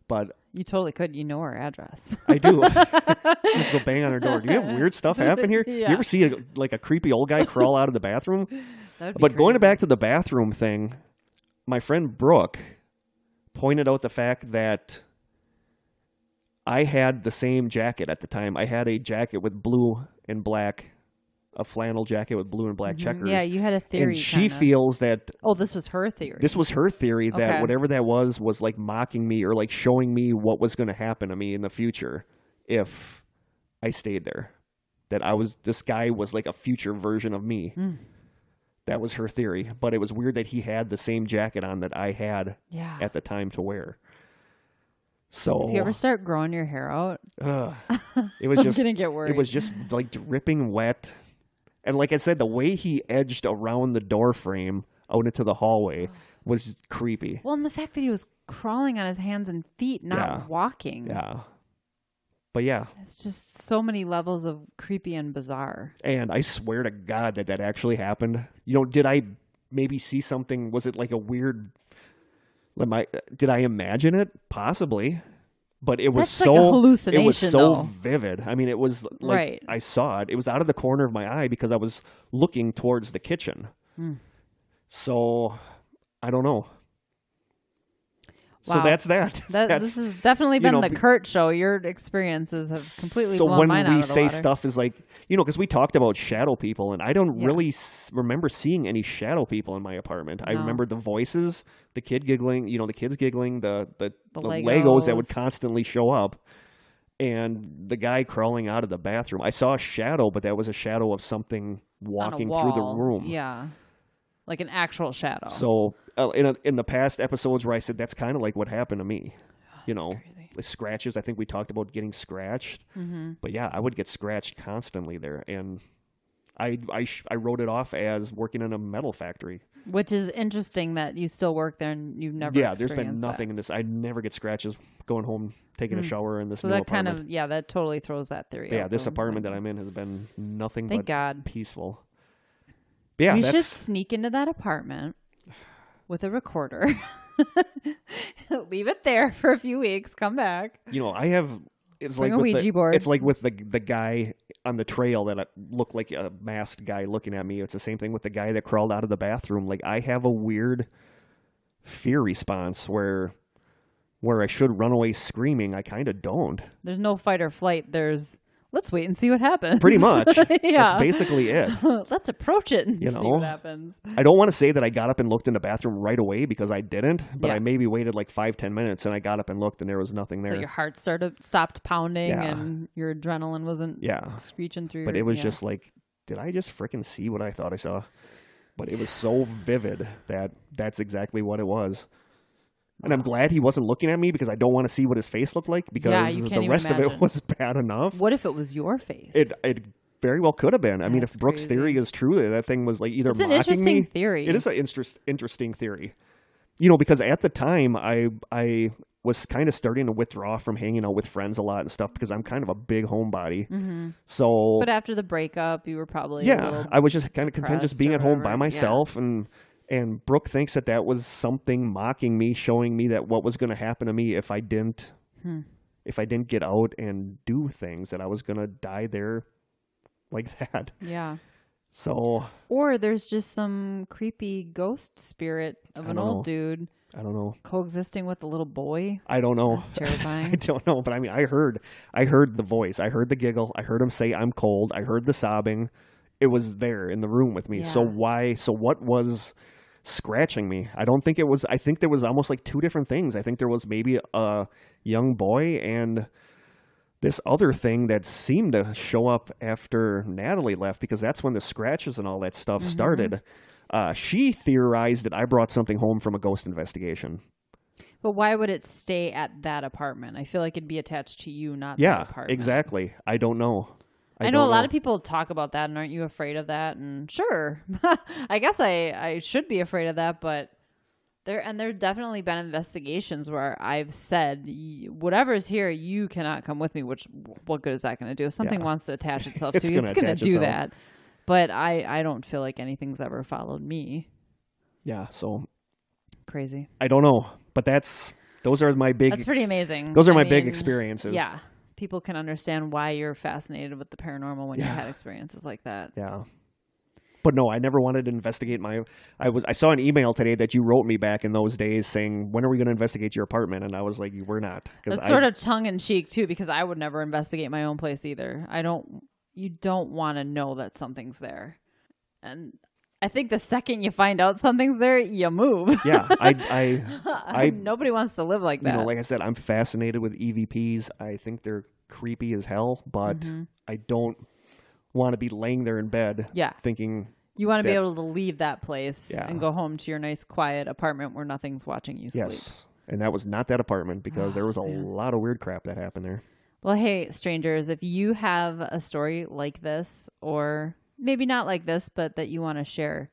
Speaker 1: but
Speaker 2: you totally could. You know her address.
Speaker 1: I do. Just go bang on her door. Do you have weird stuff happen here?
Speaker 2: Yeah.
Speaker 1: You ever see a creepy old guy crawl out of the bathroom?
Speaker 2: That'd be
Speaker 1: But going
Speaker 2: crazy.
Speaker 1: back to the bathroom thing, my friend Brooke pointed out the fact that I had the same jacket at the time. I had a jacket with blue and black, a flannel jacket with blue and black checkers.
Speaker 2: Yeah, you had a theory.
Speaker 1: And she
Speaker 2: kinda.
Speaker 1: feels that
Speaker 2: Oh, this was her theory.
Speaker 1: this was her theory that
Speaker 2: Okay.
Speaker 1: whatever that was like mocking me or like showing me what was going to happen to me in the future if I stayed there. That this guy was like a future version of me. That was her theory. But it was weird that he had the same jacket on that I had at the time to wear. So
Speaker 2: if you ever start growing your hair out,
Speaker 1: it was just
Speaker 2: gonna get worried.
Speaker 1: It was just like dripping wet. And like I said, the way he edged around the door frame out into the hallway was creepy.
Speaker 2: Well, and the fact that he was crawling on his hands and feet, not walking.
Speaker 1: Yeah. But yeah.
Speaker 2: It's just so many levels of creepy and bizarre.
Speaker 1: And I swear to God that actually happened. You know, did I maybe see something? Was it like a weird... Did I imagine it? Possibly. But it was
Speaker 2: That's like a hallucination,
Speaker 1: it was so
Speaker 2: though.
Speaker 1: vivid. I mean, it was like
Speaker 2: Right.
Speaker 1: I saw it. It was out of the corner of my eye because I was looking towards the kitchen. So I don't know. So
Speaker 2: Wow.
Speaker 1: that's that.
Speaker 2: This has definitely been the Kurt show. Your experiences have completely blown mine out of the water.
Speaker 1: So when we say stuff is like, because we talked about shadow people, and I don't really remember seeing any shadow people in my apartment. I remember the voices, the kid giggling, the kids giggling, the Legos that would constantly show up, and the guy crawling out of the bathroom. I saw a shadow, but that was a shadow of something walking through the room.
Speaker 2: Yeah. Like an actual shadow.
Speaker 1: So in the past episodes where I said that's kind of like what happened to me,
Speaker 2: crazy.
Speaker 1: the scratches. I think we talked about getting scratched, but yeah, I would get scratched constantly there, and I wrote it off as working in a metal factory.
Speaker 2: Which is interesting that you still work there and you've never
Speaker 1: there's been nothing in this. I never get scratches going home, taking a shower in this new apartment.
Speaker 2: That totally throws that theory out.
Speaker 1: Yeah, this apartment that I'm in has been nothing
Speaker 2: Thank
Speaker 1: but
Speaker 2: God.
Speaker 1: peaceful. Yeah,
Speaker 2: we should sneak into that apartment with a recorder. Leave it there for a few weeks. Come back.
Speaker 1: I have. It's
Speaker 2: Bring
Speaker 1: like
Speaker 2: a
Speaker 1: with
Speaker 2: Ouija board.
Speaker 1: It's like with the guy on the trail that looked like a masked guy looking at me. It's the same thing with the guy that crawled out of the bathroom. Like I have a weird fear response where I should run away screaming. I kind of don't.
Speaker 2: There's no fight or flight. There's let's wait and see what happens.
Speaker 1: Pretty much.
Speaker 2: Yeah.
Speaker 1: That's basically it.
Speaker 2: Let's approach it and see what happens.
Speaker 1: I don't want to say that I got up and looked in the bathroom right away because I didn't, but
Speaker 2: Yeah.
Speaker 1: I maybe waited like 5-10 minutes and I got up and looked and there was nothing there.
Speaker 2: So your heart stopped pounding and your adrenaline wasn't screeching through.
Speaker 1: But it was just like, did I just freaking see what I thought I saw? But it was so vivid that that's exactly what it was. And I'm glad he wasn't looking at me because I don't want to see what his face looked like because
Speaker 2: you can't
Speaker 1: the rest
Speaker 2: even
Speaker 1: of it was bad enough.
Speaker 2: What if it was your face?
Speaker 1: It very well could have been. I mean, if
Speaker 2: That's
Speaker 1: Brooke's
Speaker 2: crazy.
Speaker 1: theory is true, that thing was like either
Speaker 2: It's an
Speaker 1: mocking
Speaker 2: interesting
Speaker 1: me.
Speaker 2: theory.
Speaker 1: It is an interesting theory. Because at the time I was kind of starting to withdraw from hanging out with friends a lot and stuff because I'm kind of a big homebody. Mm-hmm. So,
Speaker 2: but after the breakup, you were probably
Speaker 1: I was just kind of content just being at home by
Speaker 2: whatever.
Speaker 1: myself and Brooke thinks that was something mocking me, showing me that what was going to happen to me if I didn't get out and do things, that I was going to die there like that.
Speaker 2: Yeah.
Speaker 1: So.
Speaker 2: Or there's just some creepy ghost spirit of an old dude.
Speaker 1: I don't know.
Speaker 2: Coexisting with a little boy.
Speaker 1: I don't know.
Speaker 2: That's terrifying.
Speaker 1: I don't know, but I mean, I heard the voice. I heard the giggle. I heard him say, "I'm cold." I heard the sobbing. It was there in the room with me.
Speaker 2: Yeah.
Speaker 1: So what was scratching me? I don't think it was. I think there was almost like two different things. I think there was maybe a young boy and this other thing that seemed to show up after Natalie left, because that's when the scratches and all that stuff started. She theorized that I brought something home from a ghost investigation.
Speaker 2: But why would it stay at that apartment? I feel like it'd be attached to you, not the
Speaker 1: Yeah,
Speaker 2: apartment.
Speaker 1: exactly. I don't know.
Speaker 2: I know a lot of people talk about that, and aren't you afraid of that? And sure, I guess I should be afraid of that, but there definitely been investigations where I've said, whatever's here, you cannot come with me, which what good is that going to do? If something wants to attach itself to you, it's going to do that. But I don't feel like anything's ever followed me.
Speaker 1: Yeah, so.
Speaker 2: Crazy.
Speaker 1: I don't know, but those are my big.
Speaker 2: That's pretty amazing.
Speaker 1: Those are my big experiences.
Speaker 2: Yeah. People can understand why you're fascinated with the paranormal when you've had experiences like that.
Speaker 1: Yeah. But no, I never wanted to investigate I saw an email today that you wrote me back in those days saying, when are we going to investigate your apartment? And I was like, we're not.
Speaker 2: That's sort of tongue in cheek too, because I would never investigate my own place either. You don't want to know that something's there. And I think the second you find out something's there, you move.
Speaker 1: Yeah.
Speaker 2: Nobody wants to live like that.
Speaker 1: You know, like I said, I'm fascinated with EVPs. I think they're creepy as hell, but I don't want to be laying there in bed thinking.
Speaker 2: You want to be able to leave that place and go home to your nice, quiet apartment where nothing's watching you sleep.
Speaker 1: Yes. And that was not that apartment because there was a lot of weird crap that happened there.
Speaker 2: Well, hey, strangers, if you have a story like this, or maybe not like this, but that you want to share,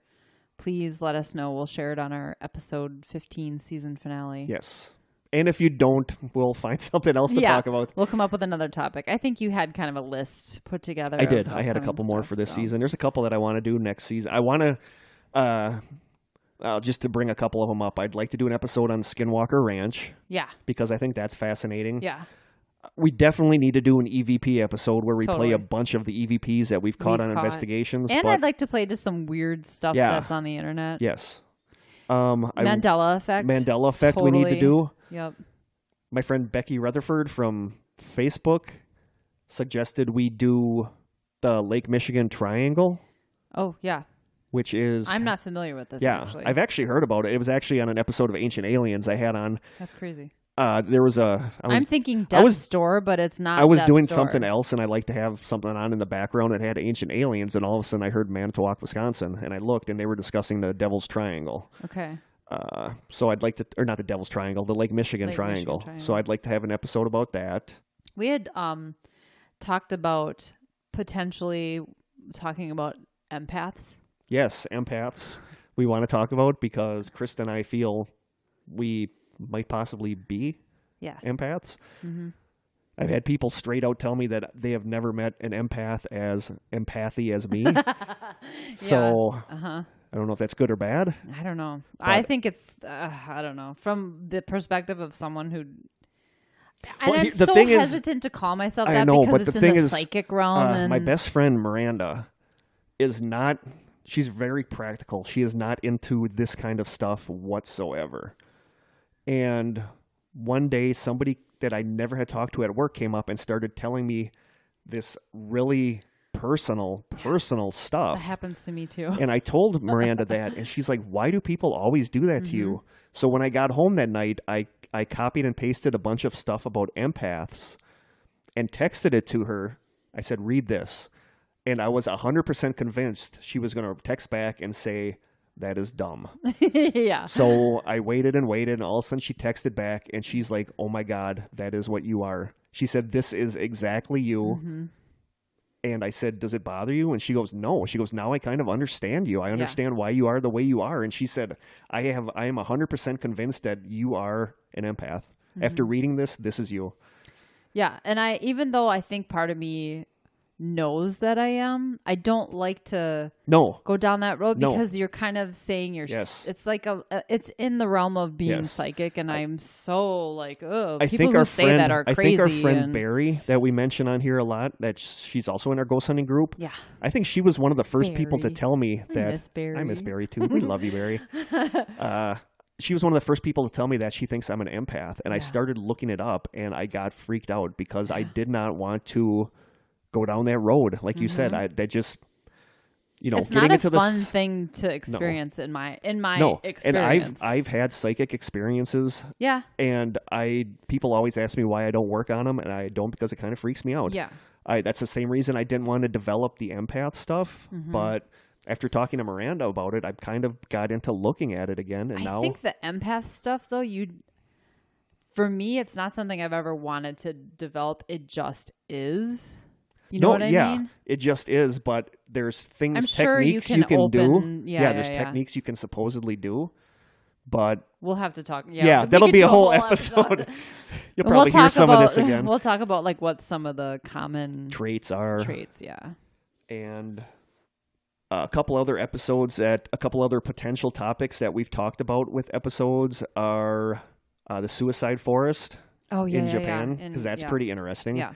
Speaker 2: please let us know. We'll share it on our episode 15 season finale.
Speaker 1: Yes. And if you don't, we'll find something else to talk about.
Speaker 2: We'll come up with another topic. I think you had kind of a list put together.
Speaker 1: I did. I had a couple more for this season. There's a couple that I want to do next season. I want to, just to bring a couple of them up, I'd like to do an episode on Skinwalker Ranch. Yeah. Because I think that's fascinating. Yeah. We definitely need to do an EVP episode where we play a bunch of the EVPs that we've caught on investigations.
Speaker 2: And I'd like to play just some weird stuff that's on the internet.
Speaker 1: Yes.
Speaker 2: Mandela effect.
Speaker 1: Mandela effect we need to do.
Speaker 2: Yep.
Speaker 1: My friend Becky Rutherford from Facebook suggested we do the Lake Michigan Triangle.
Speaker 2: Oh, yeah.
Speaker 1: Which is...
Speaker 2: I'm not familiar with this, actually.
Speaker 1: I've actually heard about it. It was actually on an episode of Ancient Aliens I had on.
Speaker 2: That's crazy.
Speaker 1: There was I'm
Speaker 2: thinking Death's Store, but it's not.
Speaker 1: I was doing something else, and I like to have something on in the background that had Ancient Aliens, and all of a sudden I heard Manitowoc, Wisconsin, and I looked, and they were discussing the Devil's Triangle. Okay. So I'd like to, or not the Devil's Triangle, the Lake Michigan Triangle. So I'd like to have an episode about that.
Speaker 2: We had talked about potentially talking about empaths.
Speaker 1: Yes, empaths. We want to talk about because Krista and I feel we might possibly be empaths. Mm-hmm. I've had people straight out tell me that they have never met an empath as empathy as me. So I don't know if that's good or bad.
Speaker 2: I don't know. I think it's, I don't know. From the perspective of someone who... And I'm so hesitant to call myself that because it's in the psychic realm.
Speaker 1: My best friend Miranda is not... She's very practical. She is not into this kind of stuff whatsoever. And one day, somebody that I never had talked to at work came up and started telling me this really personal stuff.
Speaker 2: That happens to me too.
Speaker 1: And I told Miranda that, and she's like, why do people always do that to you? So when I got home that night, I copied and pasted a bunch of stuff about empaths and texted it to her. I said, read this. And I was 100% convinced she was going to text back and say, that is dumb. Yeah. So I waited, and all of a sudden she texted back, and she's like, oh my God, that is what you are. She said, this is exactly you. Mm-hmm. And I said, does it bother you? And she goes, no. She goes, now I kind of understand you. I understand why you are the way you are. And she said, I am 100% convinced that you are an empath. Mm-hmm. After reading this is you.
Speaker 2: Yeah. And even though I think part of me knows that I am, I don't like to go down that road because you're kind of saying it's like it's in the realm of being psychic, and I'm so like, oh, people who say that are crazy.
Speaker 1: I think our friend Barry that we mention on here a lot, that she's also in our ghost hunting group. Yeah, I think she was one of the first people to tell me that. I miss Barry too. We love you, Barry. She was one of the first people to tell me that she thinks I'm an empath, and I started looking it up, and I got freaked out because I did not want to go down that road, like you said. That just,
Speaker 2: it's not a fun thing to experience in my experience.
Speaker 1: And I've had psychic experiences. Yeah. And people always ask me why I don't work on them, and I don't because it kind of freaks me out. Yeah. That's the same reason I didn't want to develop the empath stuff, but after talking to Miranda about it, I've kind of got into looking at it again, and now I
Speaker 2: think the empath stuff though, For me, it's not something I've ever wanted to develop. It just is. You know what I mean?
Speaker 1: It just is, but there's things,
Speaker 2: I'm sure
Speaker 1: techniques you can do. There's techniques you can supposedly do, but
Speaker 2: we'll have to talk.
Speaker 1: That'll be a whole episode. You'll probably hear some of this again.
Speaker 2: We'll talk about like what some of the common
Speaker 1: traits are. And a couple other episodes a couple other potential topics that we've talked about with episodes are the suicide forest in Japan, because that's pretty interesting.
Speaker 2: Yeah.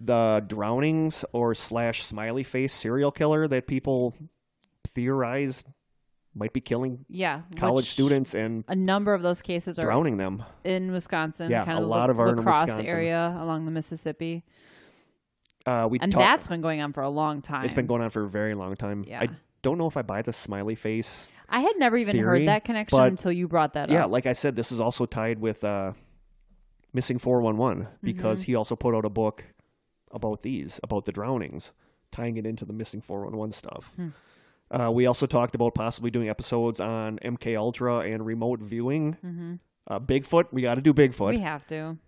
Speaker 1: The drownings or / smiley face serial killer that people theorize might be killing college students, and
Speaker 2: a number of those cases are
Speaker 1: drowning them
Speaker 2: in Wisconsin.
Speaker 1: Yeah,
Speaker 2: kind of
Speaker 1: a lot of our
Speaker 2: La Crosse
Speaker 1: Wisconsin
Speaker 2: area along the Mississippi.
Speaker 1: And
Speaker 2: that's been going on for a long time.
Speaker 1: It's been going on for a very long time.
Speaker 2: Yeah.
Speaker 1: I don't know if I buy the smiley face.
Speaker 2: I had never even heard that connection until you brought that up.
Speaker 1: Yeah, like I said, this is also tied with Missing 411, because he also put out a book about the drownings, tying it into the Missing 411 stuff. We also talked about possibly doing episodes on MK Ultra and remote viewing. Bigfoot, we got to do Bigfoot.
Speaker 2: We have to.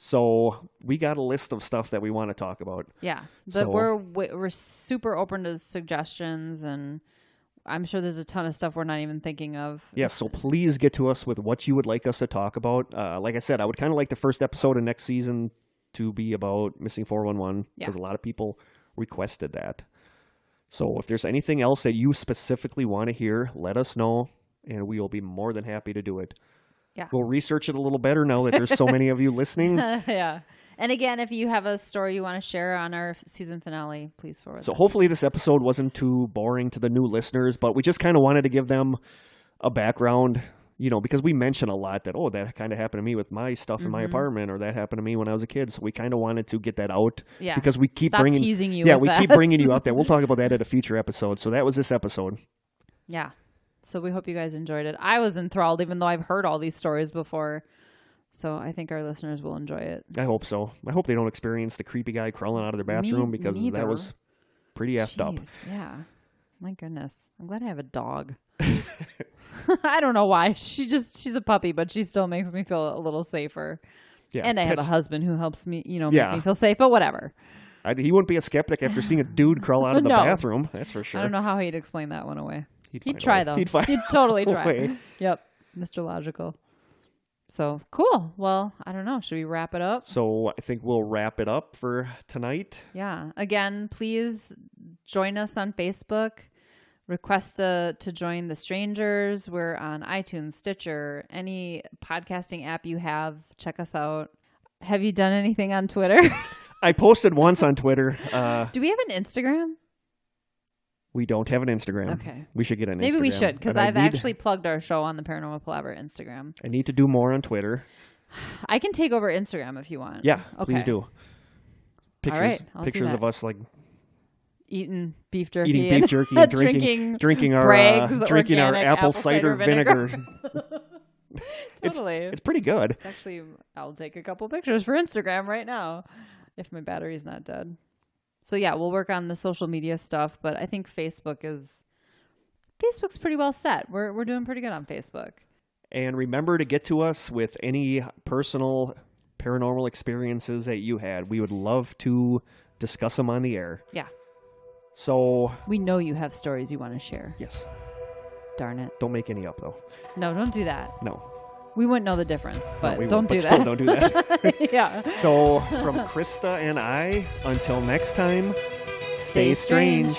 Speaker 1: So we got a list of stuff that we want to talk about.
Speaker 2: Yeah, but we're super open to suggestions, and I'm sure there's a ton of stuff we're not even thinking of.
Speaker 1: Yeah, so please get to us with what you would like us to talk about. Like I said, I would kind of like the first episode of next season to be about Missing 411, because a lot of people requested that. So if there's anything else that you specifically want to hear, let us know, and we will be more than happy to do it. Yeah. We'll research it a little better now that there's so many of you listening.
Speaker 2: Yeah. And again, if you have a story you want to share on our season finale, please forward.
Speaker 1: So hopefully this episode wasn't too boring to the new listeners, but we just kind of wanted to give them a background, because we mention a lot that, that kind of happened to me with my stuff in my apartment, or that happened to me when I was a kid. So we kind of wanted to get that out.
Speaker 2: Yeah.
Speaker 1: Because we keep
Speaker 2: teasing you.
Speaker 1: Keep bringing you out there. We'll talk about that at a future episode. So that was this episode.
Speaker 2: Yeah. So we hope you guys enjoyed it. I was enthralled, even though I've heard all these stories before. So I think our listeners will enjoy it.
Speaker 1: I hope so. I hope they don't experience the creepy guy crawling out of their bathroom, because that was pretty effed up.
Speaker 2: Yeah. My goodness. I'm glad I have a dog. I don't know why. She's a puppy, but she still makes me feel a little safer. Yeah, and I have a husband who helps me, make me feel safe, but whatever.
Speaker 1: He wouldn't be a skeptic after seeing a dude crawl out of the bathroom. That's for sure.
Speaker 2: I don't know how he'd explain that one away. He'd
Speaker 1: try,
Speaker 2: though. He'd totally try. Yep. Mr. Logical. So, cool. Well, I don't know. Should we wrap it up?
Speaker 1: So, I think we'll wrap it up for tonight.
Speaker 2: Yeah. Again, please join us on Facebook. Request to join the Strangers. We're on iTunes, Stitcher, any podcasting app you have. Check us out. Have you done anything on Twitter?
Speaker 1: I posted once on Twitter.
Speaker 2: Do we have an Instagram?
Speaker 1: We don't have an Instagram.
Speaker 2: Okay.
Speaker 1: We should get an Instagram.
Speaker 2: Maybe we should, because I've actually plugged our show on the Paranormal Palaver Instagram.
Speaker 1: I need to do more on Twitter.
Speaker 2: I can take over Instagram if you want.
Speaker 1: Yeah, please do. Pictures,
Speaker 2: all right, I'll
Speaker 1: pictures
Speaker 2: do
Speaker 1: of us
Speaker 2: eating beef jerky
Speaker 1: and drinking our apple cider vinegar.
Speaker 2: Totally.
Speaker 1: It's pretty good.
Speaker 2: Actually, I'll take a couple pictures for Instagram right now if my battery's not dead. So yeah, we'll work on the social media stuff, but I think Facebook's pretty well set. We're doing pretty good on Facebook.
Speaker 1: And remember to get to us with any personal paranormal experiences that you had. We would love to discuss them on the air.
Speaker 2: Yeah.
Speaker 1: So
Speaker 2: we know you have stories you want to share.
Speaker 1: Yes.
Speaker 2: Darn it.
Speaker 1: Don't make any up though.
Speaker 2: No, don't do that.
Speaker 1: No.
Speaker 2: We wouldn't know the difference, but
Speaker 1: don't do that. Still don't do that.
Speaker 2: Yeah.
Speaker 1: So from Krista and I, until next time, stay strange.